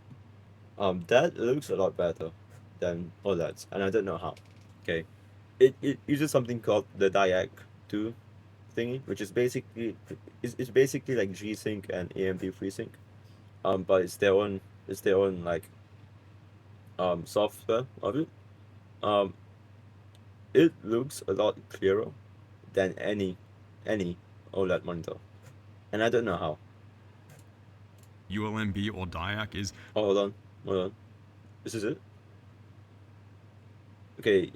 That looks a lot better than OLEDs, and I don't know how. Okay, it uses something called the Diac 2 thingy, which is it's basically like G-Sync and AMD FreeSync. But it's their own like software of it. Um, it looks a lot clearer than any OLED monitor, and I don't know how. ULMB or DIAC is Oh, hold on. This is it. Okay.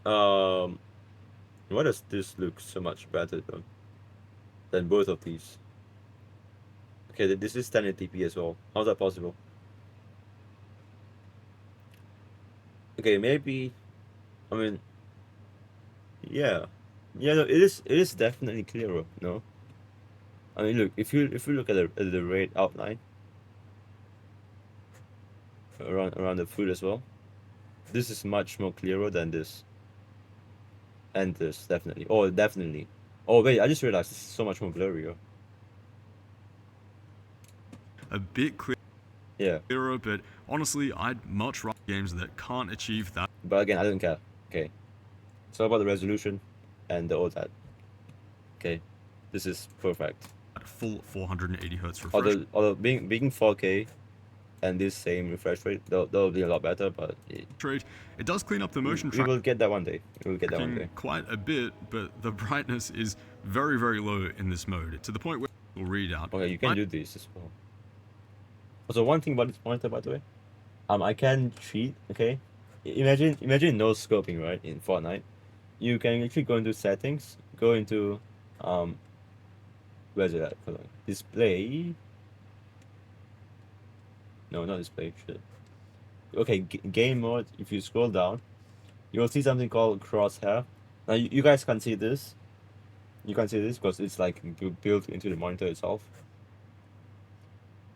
Um, why does this look so much better though than both of these? Okay, this is 1080p as well. How's that possible? Okay, maybe. I mean, yeah, yeah. No, it is definitely clearer. No, I mean, look, if you look at the red outline around the foot as well, this is much more clearer than this and this definitely. Oh, definitely. Oh wait, I just realized this is so much more blurrier. a bit Yeah, clearer, but honestly, I'd much rather games that can't achieve that but again, I don't care. Okay, it's all about the resolution and all that. Okay, this is perfect. full 480 hertz refresh Although being 4K and this same refresh rate, that'll be a lot better. But rate. It does clean up the motion we will get that one day. We will get that one tracking day. quite a bit, but the brightness is very, very low in this mode, to the point where it will read out. Okay, you can do this as well. Also, one thing about this monitor, by the way, I can cheat. Okay, imagine no scoping, right, in Fortnite. You can actually go into settings, go into Where's it at? Hold on. Display. No, not display. Shit. Okay, game mode. If you scroll down, you'll see something called crosshair. Now you guys can see this. You can see this because it's like built into the monitor itself.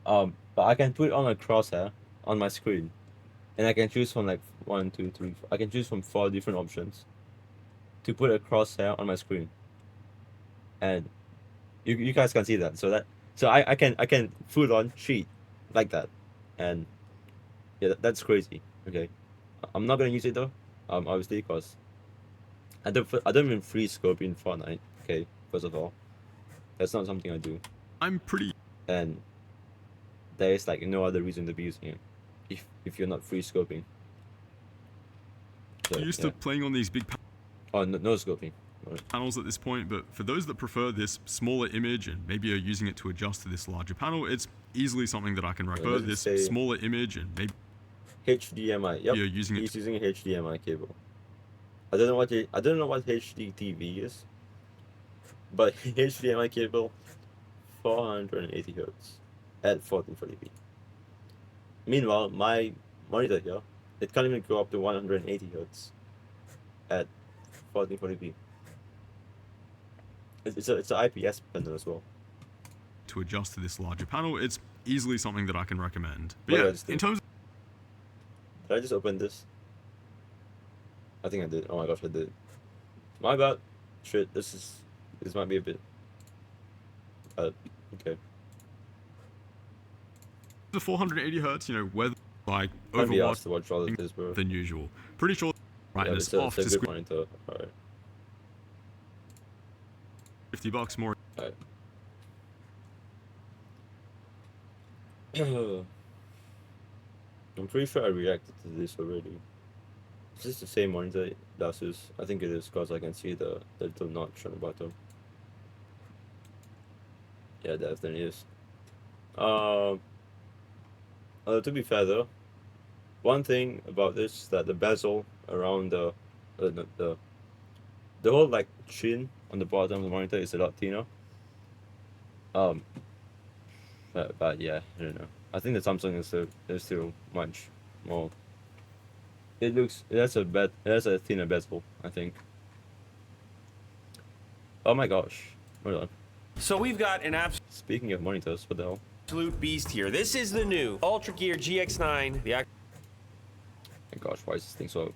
But I can put on a crosshair on my screen, and I can choose from like 1, 2, 3. I can choose from 4 different options to put a crosshair on my screen, and you guys can see that. So I can put on cheat like that, and yeah, that's crazy. Okay, I'm not gonna use it though. Obviously, because I don't even free scope in Fortnite. Okay, first of all, that's not something I do, I'm pretty and there is like no other reason to be using it if you're not free scoping. So, used yeah. to playing on these big Oh, no scoping. Right. panels at this point, but for those that prefer this smaller image and maybe are using it to adjust to this larger panel, it's easily something that I can recommend. Let's This say smaller image and maybe HDMI. Yep. you're using it He's using a HDMI cable. I don't know what HD TV is, but HDMI cable, 480 hertz at 1440p. Meanwhile, my monitor here, it can't even go up to 180 hertz at 1440p. It's an IPS panel as well. to adjust to this larger panel. It's easily something that I can recommend. But What yeah, did I just do? in terms Did I just open this? I think I did. Oh my gosh, I did. My bad. Shit, this might be a bit. Okay. the 480 hertz, whether like Can't be asked Overwatch to watch all of this, bro. than usual. Pretty sure Yeah, brightness it's a, off it's to a good screen monitor. Alright. $50 more. Alright. I'm pretty sure I reacted to this already. Is this the same monitor? Asus? I think it is because I can see the little notch on the bottom. Yeah, definitely is. To be fair though, one thing about this is that the bezel around the whole like chin on the bottom of the monitor is a lot thinner. But yeah, I don't know. I think the Samsung is still much more. It has a thinner bezel, I think. Oh my gosh, hold on. So we've got an Speaking of monitors, what the hell? absolute beast here. This is the new Ultra Gear GX9, the My gosh, why is this thing so?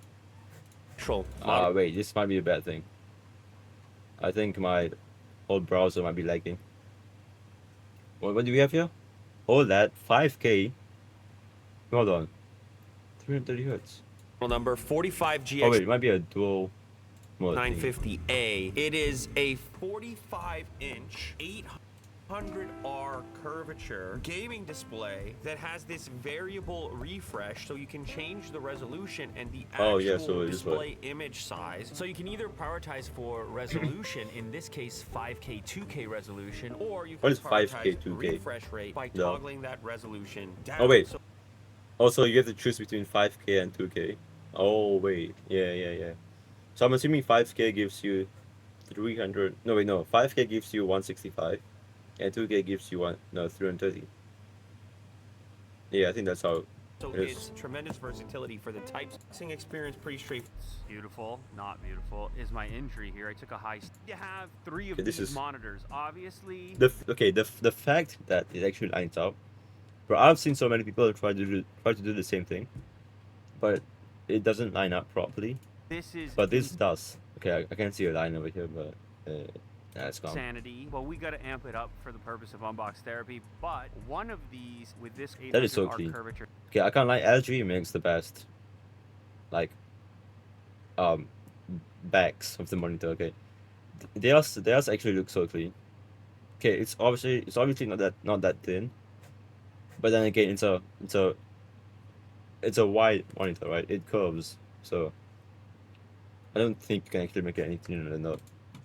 actual Wait, this might be a bad thing. I think my whole browser might be lagging. What do we have here? Hold that, 5K. Hold on. 330 hertz. model number 45 Oh wait, GX950A. it might be a dual mode thing. It is a 45-inch 800R curvature gaming display that has this variable refresh, so you can change the resolution and the actual so it is display image size. So you can either prioritize for resolution, in this case 5K 2K resolution, or you What can is 5K prioritize 2K? refresh rate by No. toggling that resolution down. Oh wait. So Also, you have to choose between 5K and 2K. Oh wait, yeah. So I'm assuming 5K gives you 300. No wait, no. 5K gives you 165, and 2K gives you 330. Yeah, I think that's how. So It is. it's tremendous versatility for the typing experience, pretty straightforward. Beautiful, not beautiful, is my injury here. I took a high. You have 3 of Okay, this these is- monitors. Obviously, The fact that it actually lines up, bro. I've seen so many people try to do the same thing, but it doesn't line up properly. this is But this does. Okay, I can see a line over here, but it's gone. insanity. Well, we got to amp it up for the purpose of unbox therapy. But one of these with this 800R That is so clean. curvature. Okay, I can't lie. LG makes the best, like, backs of the monitor. Okay, theirs actually look so clean. Okay, it's obviously not that thin, but then again, it's a wide monitor, right? It curves, so I don't think you can actually make it any thinner than that.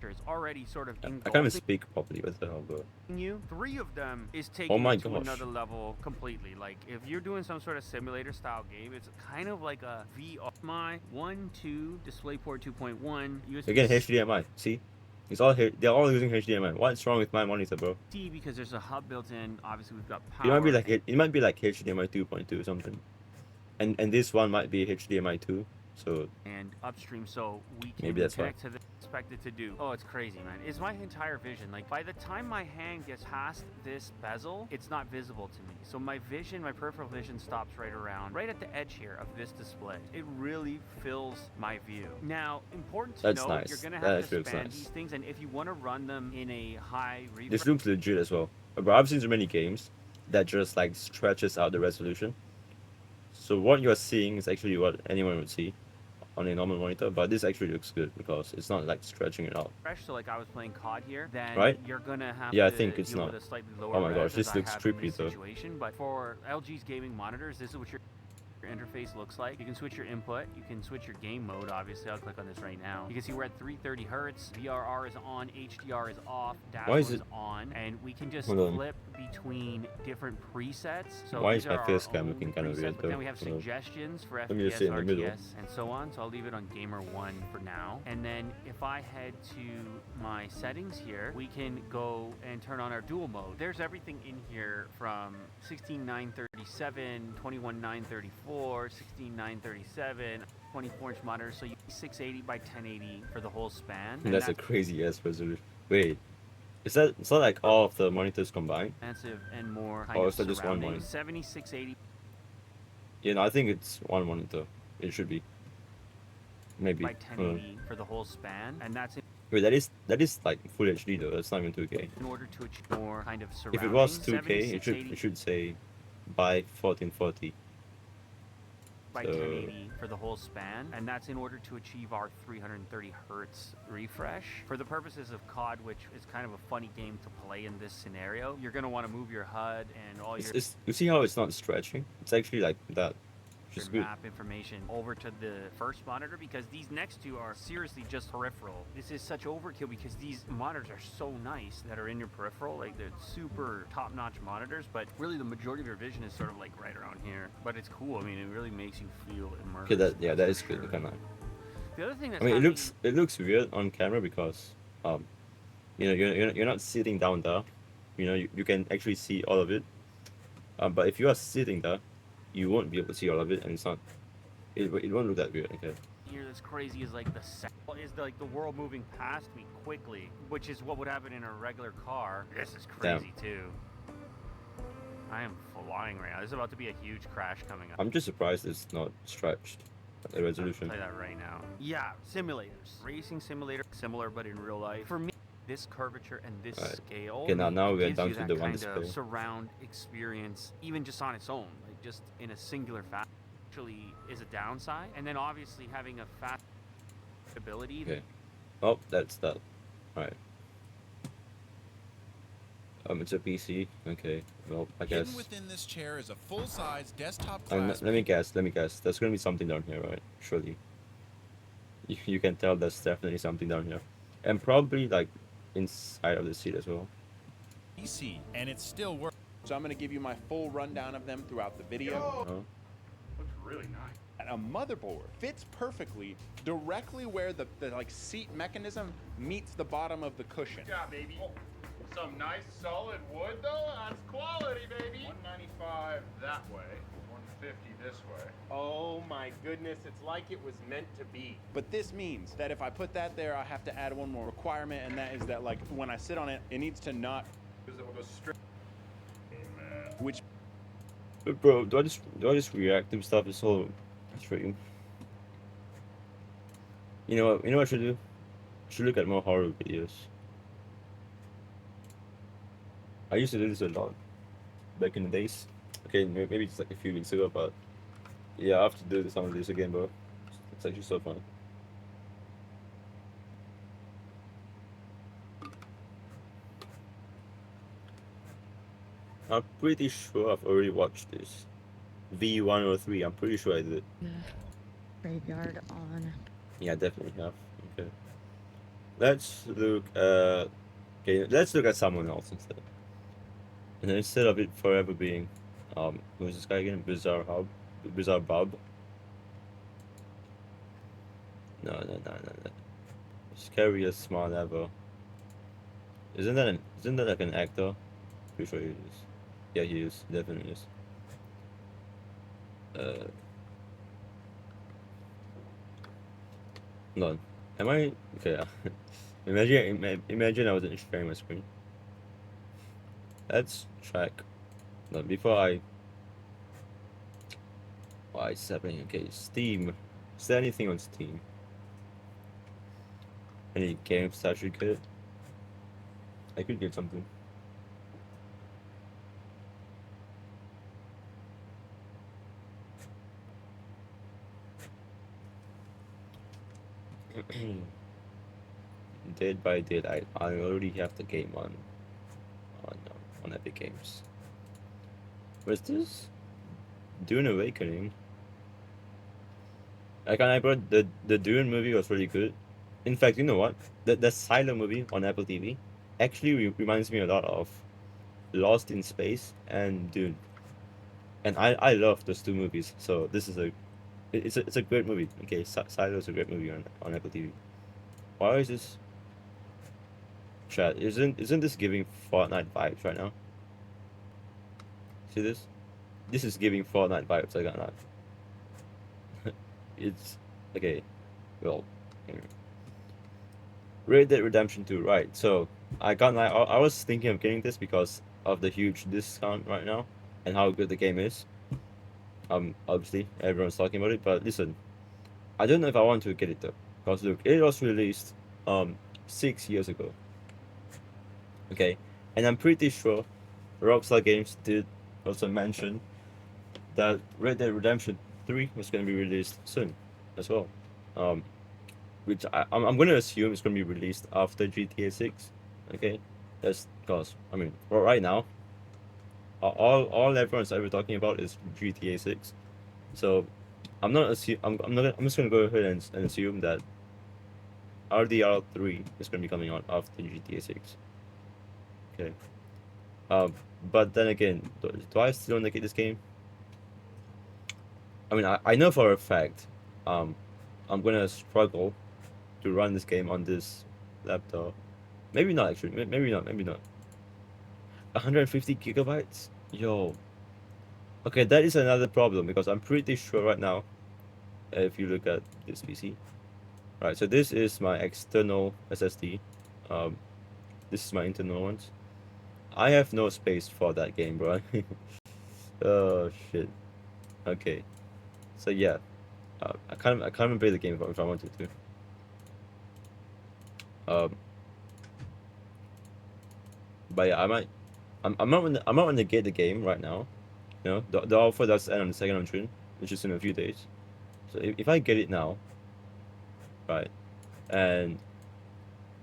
Is already sort of I can't even engulfing speak properly. What the hell, bro? you. 3 of them is taking my it to gosh. another level completely. Like if you're doing some sort of simulator style game, it's kind of like a VR. My 1, 2 DisplayPort 2.1 USB. Again, HDMI. See, they're all using HDMI. What's wrong with my monitor, bro? See, because there's a hub built in. Obviously, we've got It might be power. like it might be like HDMI 2.2 or something, and this one might be HDMI 2. So And upstream, so we can maybe that's why. connect to the expected to do. Oh, it's crazy, man. It's my entire vision. Like, by the time my hand gets past this bezel, it's not visible to me. So my vision, my peripheral vision stops right at the edge here of this display. It really fills my view. Now, important to That's note, nice. you're gonna That have actually to looks span nice. these things, and if you want to run them in a high refresh, This looks legit as well. But I've seen so many games that just like stretches out the resolution. So what you're seeing is actually what anyone would see on a normal monitor, but this actually looks good because it's not like stretching it out. so like I was playing COD here, then Right? you're gonna have Yeah, I to think it's deal not. with a slightly lower Oh my res gosh, as this I looks have in trippy this though. situation. But for LG's gaming monitors, this is what your interface looks like. You can switch your input, you can switch your game mode. Obviously, I'll click on this right now. You can see we're at 330 hertz, VRR is on, HDR is off, Why is dashboard is it- on, and we can just Hold on. flip between different presets. So Why these is my are our face cam own looking kind of presets, weird but though? then we have Hold on. suggestions for Let me just FPS, sit in the middle. RTS, and so on. So I'll leave it on gamer 1 for now. And then if I head to my settings here, we can go and turn on our dual mode. There's everything in here from 16:937, 21:934, 16:937, 24-inch monitor. So you 680 by 1080 for the whole span. And That's a crazy ass resolution. Wait, is that it's not like all of the monitors combined? expansive and more kind Or of is that just one surrounding. monitor? 7680. Yeah, no, I think it's one monitor. It should be. Maybe. By Hold on. 1080 for the whole span, and that's Wait, that is like full HD though. That's not even 2K. in order to achieve more kind of surrounding. If it was 2K, it 7680 should say by 1440. by So- 1080 for the whole span, and that's in order to achieve our 330 hertz refresh. For the purposes of COD, which is kind of a funny game to play in this scenario, you're going to want to move your HUD and all your You see how it's not stretching? It's actually like that, which is your good. map information over to the first monitor, because these next two are seriously just peripheral. This is such overkill because these monitors are so nice that are in your peripheral. Like, they're super top-notch monitors, but really the majority of your vision is sort of like right around here. But it's cool. I mean, it really makes you feel immersed. Okay, that for is good. sure. Kind of. The other thing that's I mean, happening- it looks weird on camera because you're not sitting down there. You can actually see all of it. But if you are sitting there, you won't be able to see all of it, and it's not. It won't look that weird. Okay. here that's crazy is like the world moving past me quickly, which is what would happen in a regular car. This is crazy too. I am flying right now. There's about to be a huge crash coming up. I'm just surprised it's not stretched. The resolution. I'll tell you that right now. Yeah, simulators. Racing simulator, similar but in real life. For me, this curvature and this Alright. scale, Okay, now we're gives down you to that the one kind of display. surround experience, even just on its own, like just in a singular fashion, actually is a downside. And then obviously having a fast ability. Okay. Oh, that's that. Alright. It's a PC. Okay. Well, I guess. Hidden within this chair is a full-size desktop Let class. me guess. There's gonna be something down here, right? Surely. You can tell there's definitely something down here, and probably like inside of the seat as well. PC, and it still works. So I'm going to give you my full rundown of them throughout the video. Oh. Looks really nice. And a motherboard fits perfectly directly where the like seat mechanism meets the bottom of the cushion. Yeah, baby. Some nice solid wood though. That's quality, baby. 195 that way, 150 this way. Oh my goodness, it's like it was meant to be. But this means that if I put that there, I have to add one more requirement, and that is that like when I sit on it, it needs to not, Because it will go straight. Amen. which But bro, do I just react to stuff? It's all stream. You know what I should do? I should look at more horror videos. I used to do this a lot back in the days. Okay, maybe it's like a few weeks ago, but yeah, I have to do some of this again, bro. It's actually so fun. I'm pretty sure I've already watched this. V103, I'm pretty sure I did. Graveyard on. Yeah, I definitely have. Okay. Let's look at... Okay, let's look at someone else instead. And then instead of it forever being... who's this guy again? Bizarre Bob? No. Scariest smile ever. isn't that like an actor? Pretty sure he is. Yeah, he is. Definitely is. Hold on. Am I okay? Imagine I wasn't sharing my screen. Let's track. No, before I. Why is happening? Okay, Steam. Is there anything on Steam? Any games that I should get? I could get something. Dead by Daylight. I already have the game on Epic Games. What's this? Dune Awakening. Like I brought the Dune movie was really good. In fact, you know what? The Silo movie on Apple TV actually reminds me a lot of Lost in Space and Dune. And I love those two movies. So this is it's a great movie. Okay, Silo is a great movie on Apple TV. Why is this? Chat, isn't this giving Fortnite vibes right now? See this? This is giving Fortnite vibes. I got that. It's okay. Well, Red Dead Redemption 2, right? So I was thinking of getting this because of the huge discount right now and how good the game is. Obviously everyone's talking about it, but listen, I don't know if I want to get it though. Because look, it was released 6 years ago. Okay, and I'm pretty sure Rockstar Games did also mention that Red Dead Redemption 3 was going to be released soon as well. Which I'm going to assume it's going to be released after GTA 6. Okay, that's because, I mean, right now, all everyone's ever talking about is GTA 6. So I'm not assume I'm just going to go ahead and assume that RDR 3 is going to be coming out after GTA 6. Okay. But then again, do I still want to get this game? I mean, I know for a fact, I'm gonna struggle to run this game on this laptop. Maybe not actually. Maybe not. 150 gigabytes? Yo. Okay, that is another problem because I'm pretty sure right now, if you look at this PC, right? So this is my external SSD. This is my internal ones. I have no space for that game, bro. Oh shit. Okay. So yeah, I can't even play the game if I wanted to. But yeah, I'm not gonna get the game right now. You know, the offer does end on the 2nd of June, which is in a few days. So if I get it now, right, and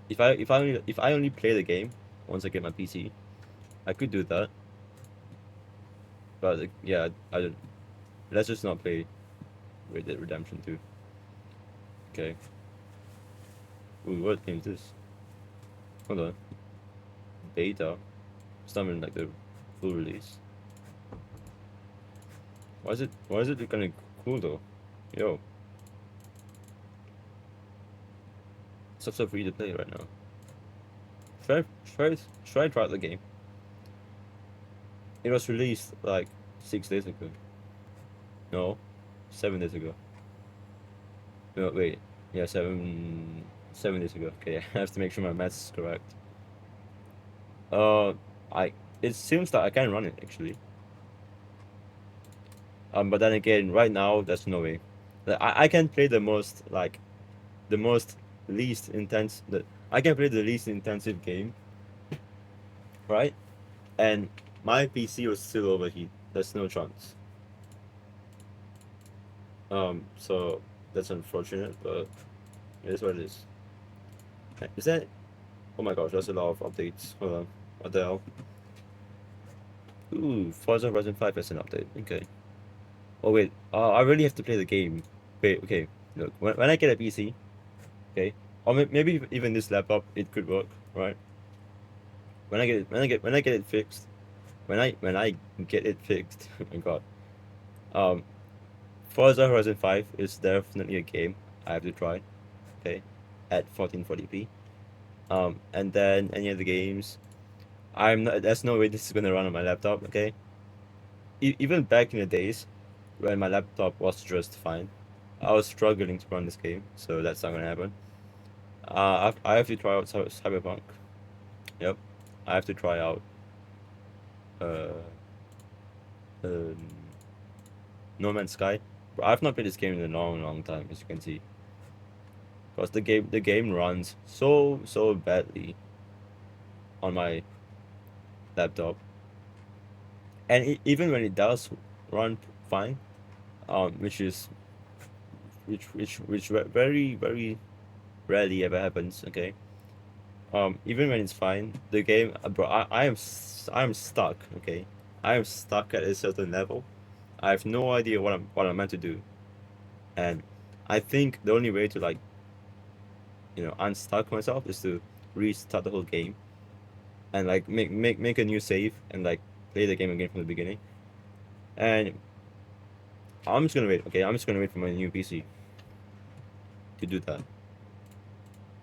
if I only play the game once I get my PC, I could do that. But yeah, let's just not play Red Dead Redemption 2. Okay. Ooh, what game is this? Hold on. Beta. It's not even like the full release. Why is it kind of cool though? Yo. Stuff's so free to play right now. Should I try out the game? It was released like 6 days ago. No, 7 days ago. No, wait. Yeah, 7 days ago. Okay, I have to make sure my math is correct. It seems that I can run it actually. But then again, right now there's no way. I can play the most least intense. I can play the least intensive game. Right, and my PC will still overheat. There's no chance. So that's unfortunate, but it is what it is. Is that? Oh my gosh, that's a lot of updates. Hold on, what the hell? Ooh, Forza Horizon 5 has an update. Okay. Oh wait, I really have to play the game. Wait, okay. Look, when I get a PC, okay, or maybe even this laptop, it could work, right? When I get it fixed, when I get it fixed, oh my god. Forza Horizon 5 is definitely a game I have to try. Okay, at 1440p. And then any other games. I'm not. There's no way this is gonna run on my laptop. Okay. Even back in the days, when my laptop was just fine, I was struggling to run this game. So that's not gonna happen. I have to try out Cyberpunk. Yep. I have to try out. Uh. Um, No Man's Sky. But I've not played this game in a long time, as you can see. Because the game runs so badly on my laptop, and even when it does run fine, which is which very rarely ever happens. Okay. Even when it's fine, the game, bro, I am stuck. Okay, I am stuck at a certain level. I have no idea what I'm meant to do, and I think the only way to like unstuck myself is to restart the whole game and like make a new save and like play the game again from the beginning. And I'm just gonna wait. Okay, I'm just gonna wait for my new PC to do that.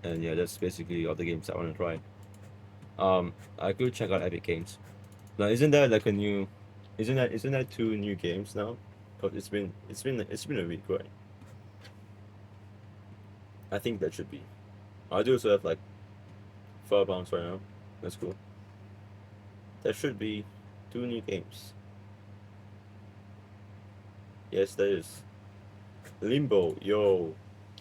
And yeah, that's basically all the games I want to try. I could check out Epic Games. Now, isn't there like a new? Isn't that two new games now? Oh, it's been a week, right? I think that should be. I do also have like £4 right now. That's cool. There should be two new games. Yes, there is. Limbo, yo.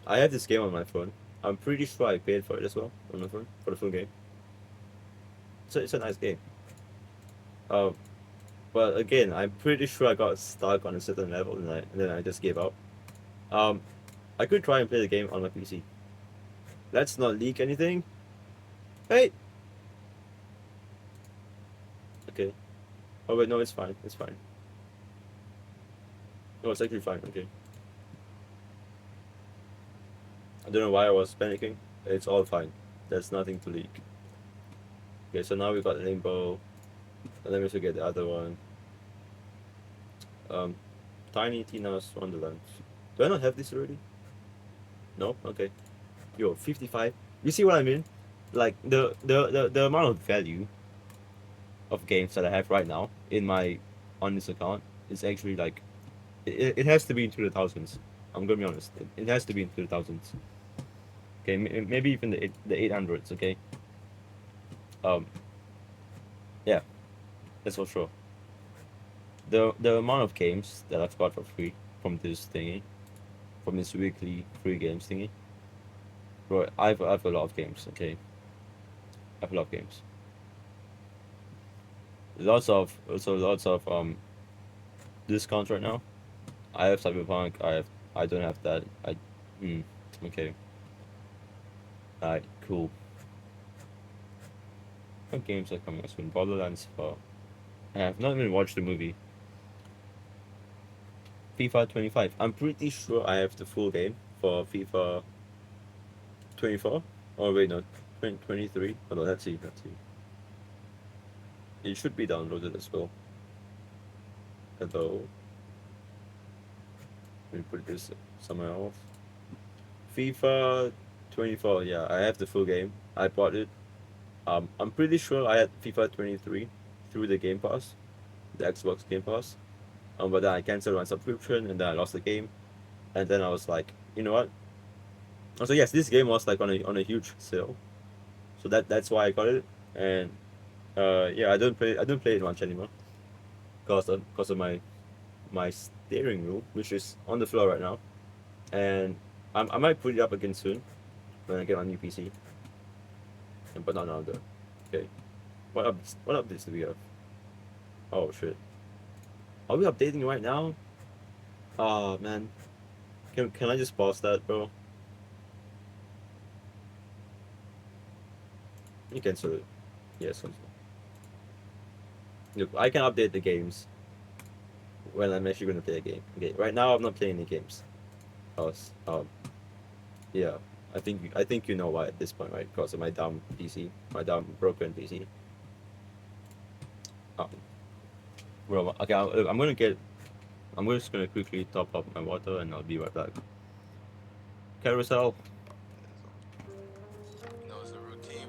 I have this game on my phone. I'm pretty sure I paid for it as well on my phone for the full game. So it's a nice game. Uh, but again, I'm pretty sure I got stuck on a certain level and then I just gave up. Um, I could try and play the game on my PC. Let's not leak anything. Hey. Okay. Oh wait, no, it's fine. It's fine. No, it's actually fine. Okay. I don't know why I was panicking. It's all fine. There's nothing to leak. Okay, so now we got Limbo. And let me also get the other one. Tiny Tina's Wonderland. Do I not have this already? No? Okay. Yo, 55. You see what I mean? Like the amount of value of games that I have right now on this account is actually like it has to be into the thousands. I'm gonna be honest. It has to be into the thousands. Okay, maybe even the 800s. Okay. Yeah, that's for sure. The amount of games that I've got for free from this thingy, from this weekly free games thingy. Bro, I've a lot of games. Okay, I have a lot of games. Lots of discounts right now. I have Cyberpunk. I don't have that. Okay. Alright, cool. What games are coming out soon? Borderlands 4. I have not even watched the movie. FIFA 25. I'm pretty sure I have the full game for FIFA 24. Oh wait, no, 23. Hold on, let's see. It should be downloaded as well. Hello. Let me put this somewhere else. FIFA 24. Yeah, I have the full game. I bought it. I'm pretty sure I had FIFA 23 through the Game Pass, the Xbox Game Pass. But then I canceled my subscription and then I lost the game. And then I was like, you know what? So yes, this game was like on a huge sale. So that's why I got it. And yeah, I don't play it much anymore. Because of my steering wheel, which is on the floor right now. And I might put it up again soon when I get my new PC. But not now though. Okay. What updates do we have? Oh shit. Are we updating right now? Oh man. Can I just pause that, bro? You cancel it. Yes, cancel. Look, I can update the games when I'm actually gonna play a game. Okay, right now I'm not playing any games. Cause yeah, I think you know why at this point, right? Because of my dumb PC, my dumb broken PC. Well, okay, I'm just gonna quickly top up my water and I'll be right back. Carousel. Knows the routine.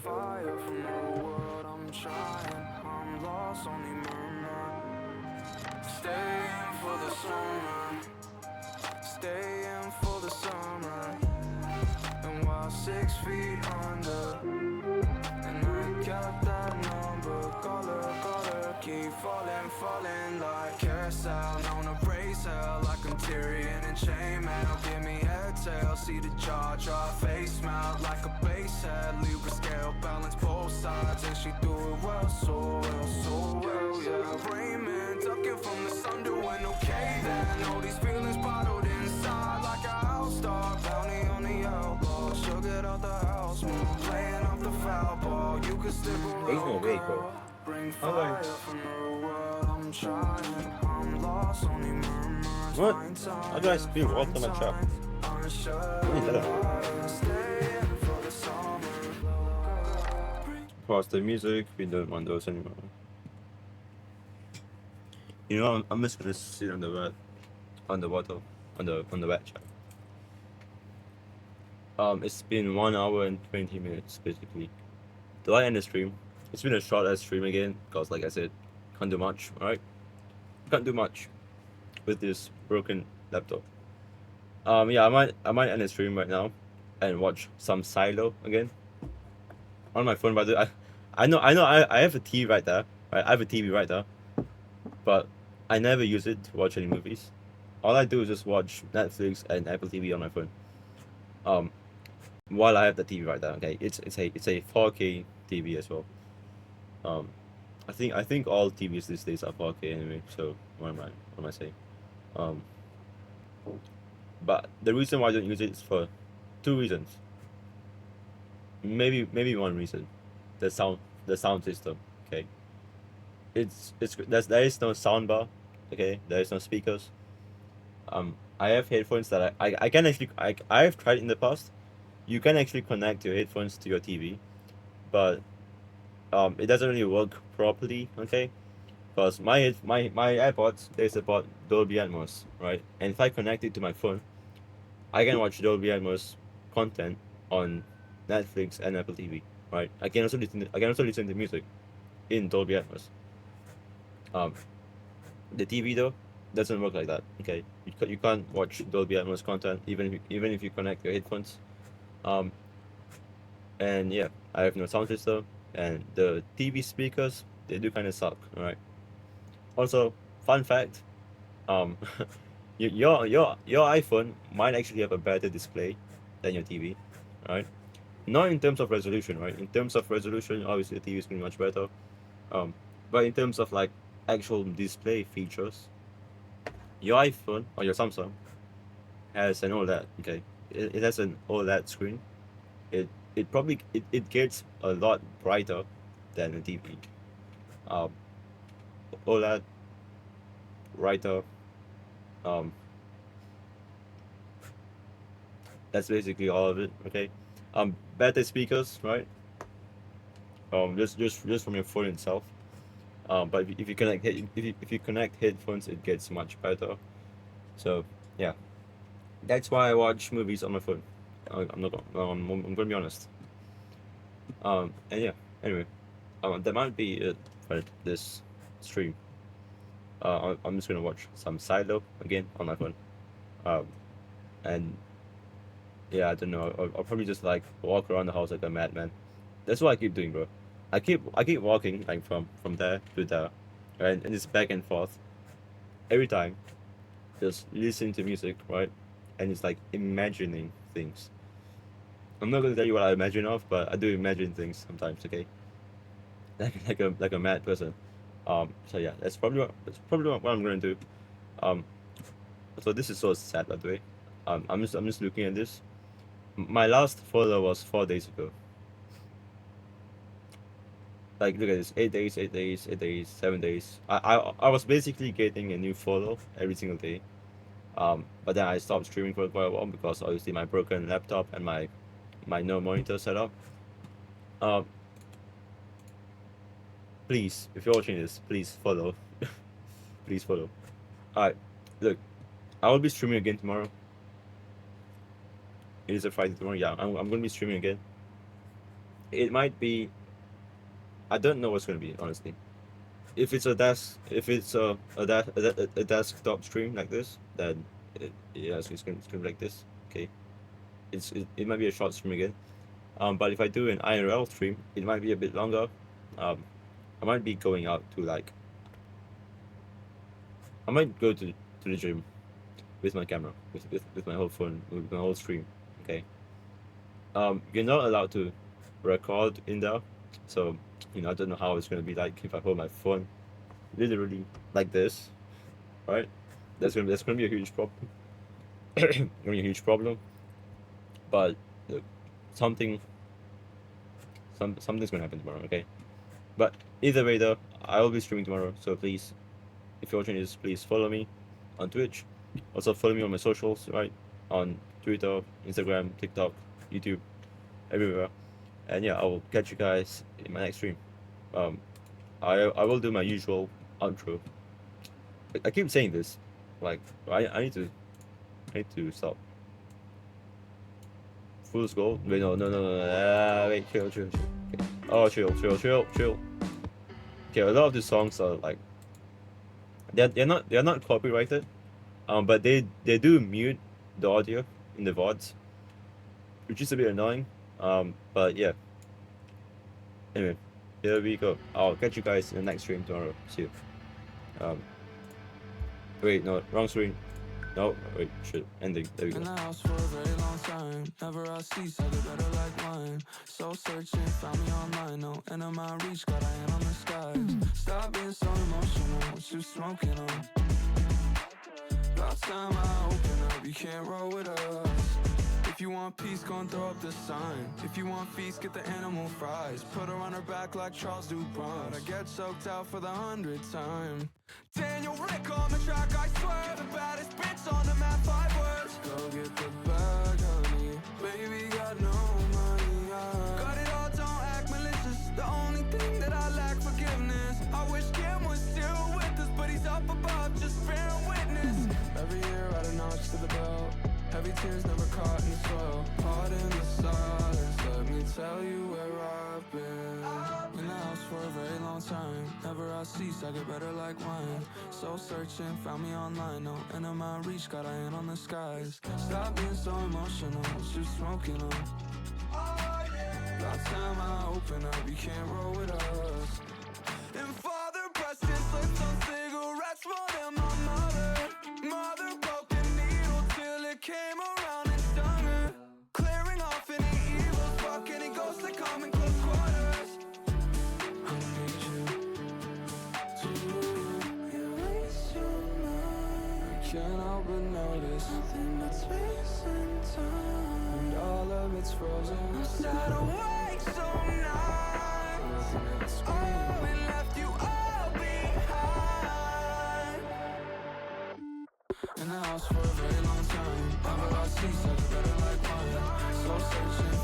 fire from the world. I'm trying, I'm lost, only murmur. Staying for the summer, staying for the summer. And while 6 feet under, and I got that number, color, keep falling, falling like carousel. Known to raise hell like I'm Tyrion and chainmail. Give me exhale, see the jaw drop, face smile like a bass head. Libra scale, balance both sides, and she do it well, so well, so well, yeah. Raymond, ducking from the sun, doing okay then. All these feelings bottled inside like a house dog. Bounty on the elbow, she'll get out the house, move, playing off the foul ball. You can slip around, There's no way, bro. girl. Bring How do fire I... from the world. I'm trying, I'm lost, only murmurs. What? How do I spin water on my trap? What is that? Pause the music, we don't want those anymore. You know, I'm just gonna sit on the wet, on the water, on the wet chat. It's been 1 hour and 20 minutes basically. Do I end the stream? It's been a short ass stream again, cause like I said, can't do much, alright? Can't do much with this broken laptop. Yeah, I might end the stream right now and watch some Silo again on my phone. By the way, I have a TV right there. Right, I have a TV right there, but I never use it to watch any movies. All I do is just watch Netflix and Apple TV on my phone. While I have the TV right there. Okay, it's a 4K TV as well. I think all TVs these days are 4K anyway. So what am I saying? But the reason why I don't use it is for 2 reasons. Maybe one reason, the sound system. Okay, there is no sound bar. Okay, there is no speakers. I have headphones that I can actually I have tried in the past. You can actually connect your headphones to your TV, but it doesn't really work properly. Okay, because my AirPods, they support Dolby Atmos, right? And if I connect it to my phone, I can watch Dolby Atmos content on Netflix and Apple TV, right? I can also listen to music in Dolby Atmos. The TV though doesn't work like that. Okay, you can't watch Dolby Atmos content even if you connect your headphones. And yeah, I have no sound system, and the TV speakers, they do kind of suck. All right. Also, fun fact, your iPhone might actually have a better display than your TV, right? Not in terms of resolution, right? In terms of resolution, obviously the TV is going to be much better. But in terms of like actual display features, your iPhone or your Samsung has an OLED. Okay, it has an OLED screen. It probably gets a lot brighter than a TV. OLED, brighter. That's basically all of it. Okay. Better speakers, right? Just from your phone itself. But if you connect headphones, it gets much better. So yeah, that's why I watch movies on my phone. I'm gonna be honest. And yeah. Anyway, that might be it for this stream. I'm just gonna watch some Silo again on my phone. And yeah, I don't know. I'll probably just like walk around the house like a madman. That's what I keep doing, bro. I keep walking like from there to there, right? And it's back and forth every time, just listening to music, right? And it's like imagining things. I'm not gonna tell you what I imagine of, but I do imagine things sometimes. Okay, like a mad person. So yeah, that's probably what I'm gonna do. So this is so sad, by the way. I'm just looking at this. My last follow was 4 days ago. Like, look at this: 8 days, 8 days, 8 days, 7 days. I was basically getting a new follow every single day. But then I stopped streaming for quite a while because obviously my broken laptop and my no monitor setup. Please, if you're watching this, please follow. Please follow. Alright, look, I will be streaming again tomorrow. It is a Friday tomorrow. Yeah, I'm gonna be streaming again. it might be. I don't know what's gonna be, honestly. If it's a desktop stream like this, then yeah, it's gonna be like this. Okay, it might be a short stream again. But if I do an IRL stream, it might be a bit longer. I might be going out to like. I might go to the gym with my camera, with my whole phone, with my whole stream. Okay. You're not allowed to record in there, so I don't know how it's gonna be like if I hold my phone literally like this, right? That's gonna be a huge problem. Gonna be a huge problem. But something something's gonna happen tomorrow, okay? But either way though, I will be streaming tomorrow, so please, if you're watching this, please follow me on Twitch. Also follow me on my socials, right? On Twitter, Instagram, TikTok, YouTube, everywhere. And yeah, I will catch you guys in my next stream. I will do my usual outro. I keep saying this, like I need to stop. Fool's Gold? Wait, no. Wait, chill. Okay. Oh, chill. Okay, a lot of the songs are like they're not copyrighted, but they do mute the audio in the VODs, which is a bit annoying. But yeah. Anyway, here we go. I'll catch you guys in the next stream tomorrow. See you. Wait, no, wrong screen. No, wait, shit, ending. There we go. In the house for a very long time. Never I cease, I get better like wine. Soul searching, found me online. No end of my reach, got a hand on the skies. Stop being so emotional, what you smoking on? About time I open up, you can't roll with us. If you want peace, go and throw up the sign. If you want feast, get the animal fries. Put her on her back like Charles Dupont. I get choked out for the 100th time. Daniel Rick on the track, I swear. The baddest bitch on the map, 5 words. Go get the bag, honey. Baby got no money. Got it all, don't act malicious. The only thing that I lack, forgiveness. I wish Kim was still with us, but he's up above, just bearing witness. Every year add a notch to the belt. Heavy tears never caught in the soil. Caught in the silence, let me tell you where I've been. In the house for a very long time. Never I cease, I get better like wine. Soul searching, found me online. No end of my reach, got a hand on the skies. Stop being so emotional, what you smoking on? About time I open up, you can't roll with us. And father Preston slipped on cigarettes more than my mother. Mother broke a needle till it came around and stung her. Clearing off any evils, fuck any ghosts that come in close quarters. I need you to erase your mind. I can't help but notice nothing but space and time, and all of it's frozen. I'm sad awake so night. Oh, it left you all behind. In the house for a very long time. Never I cease, I get better like wine. Soul searching,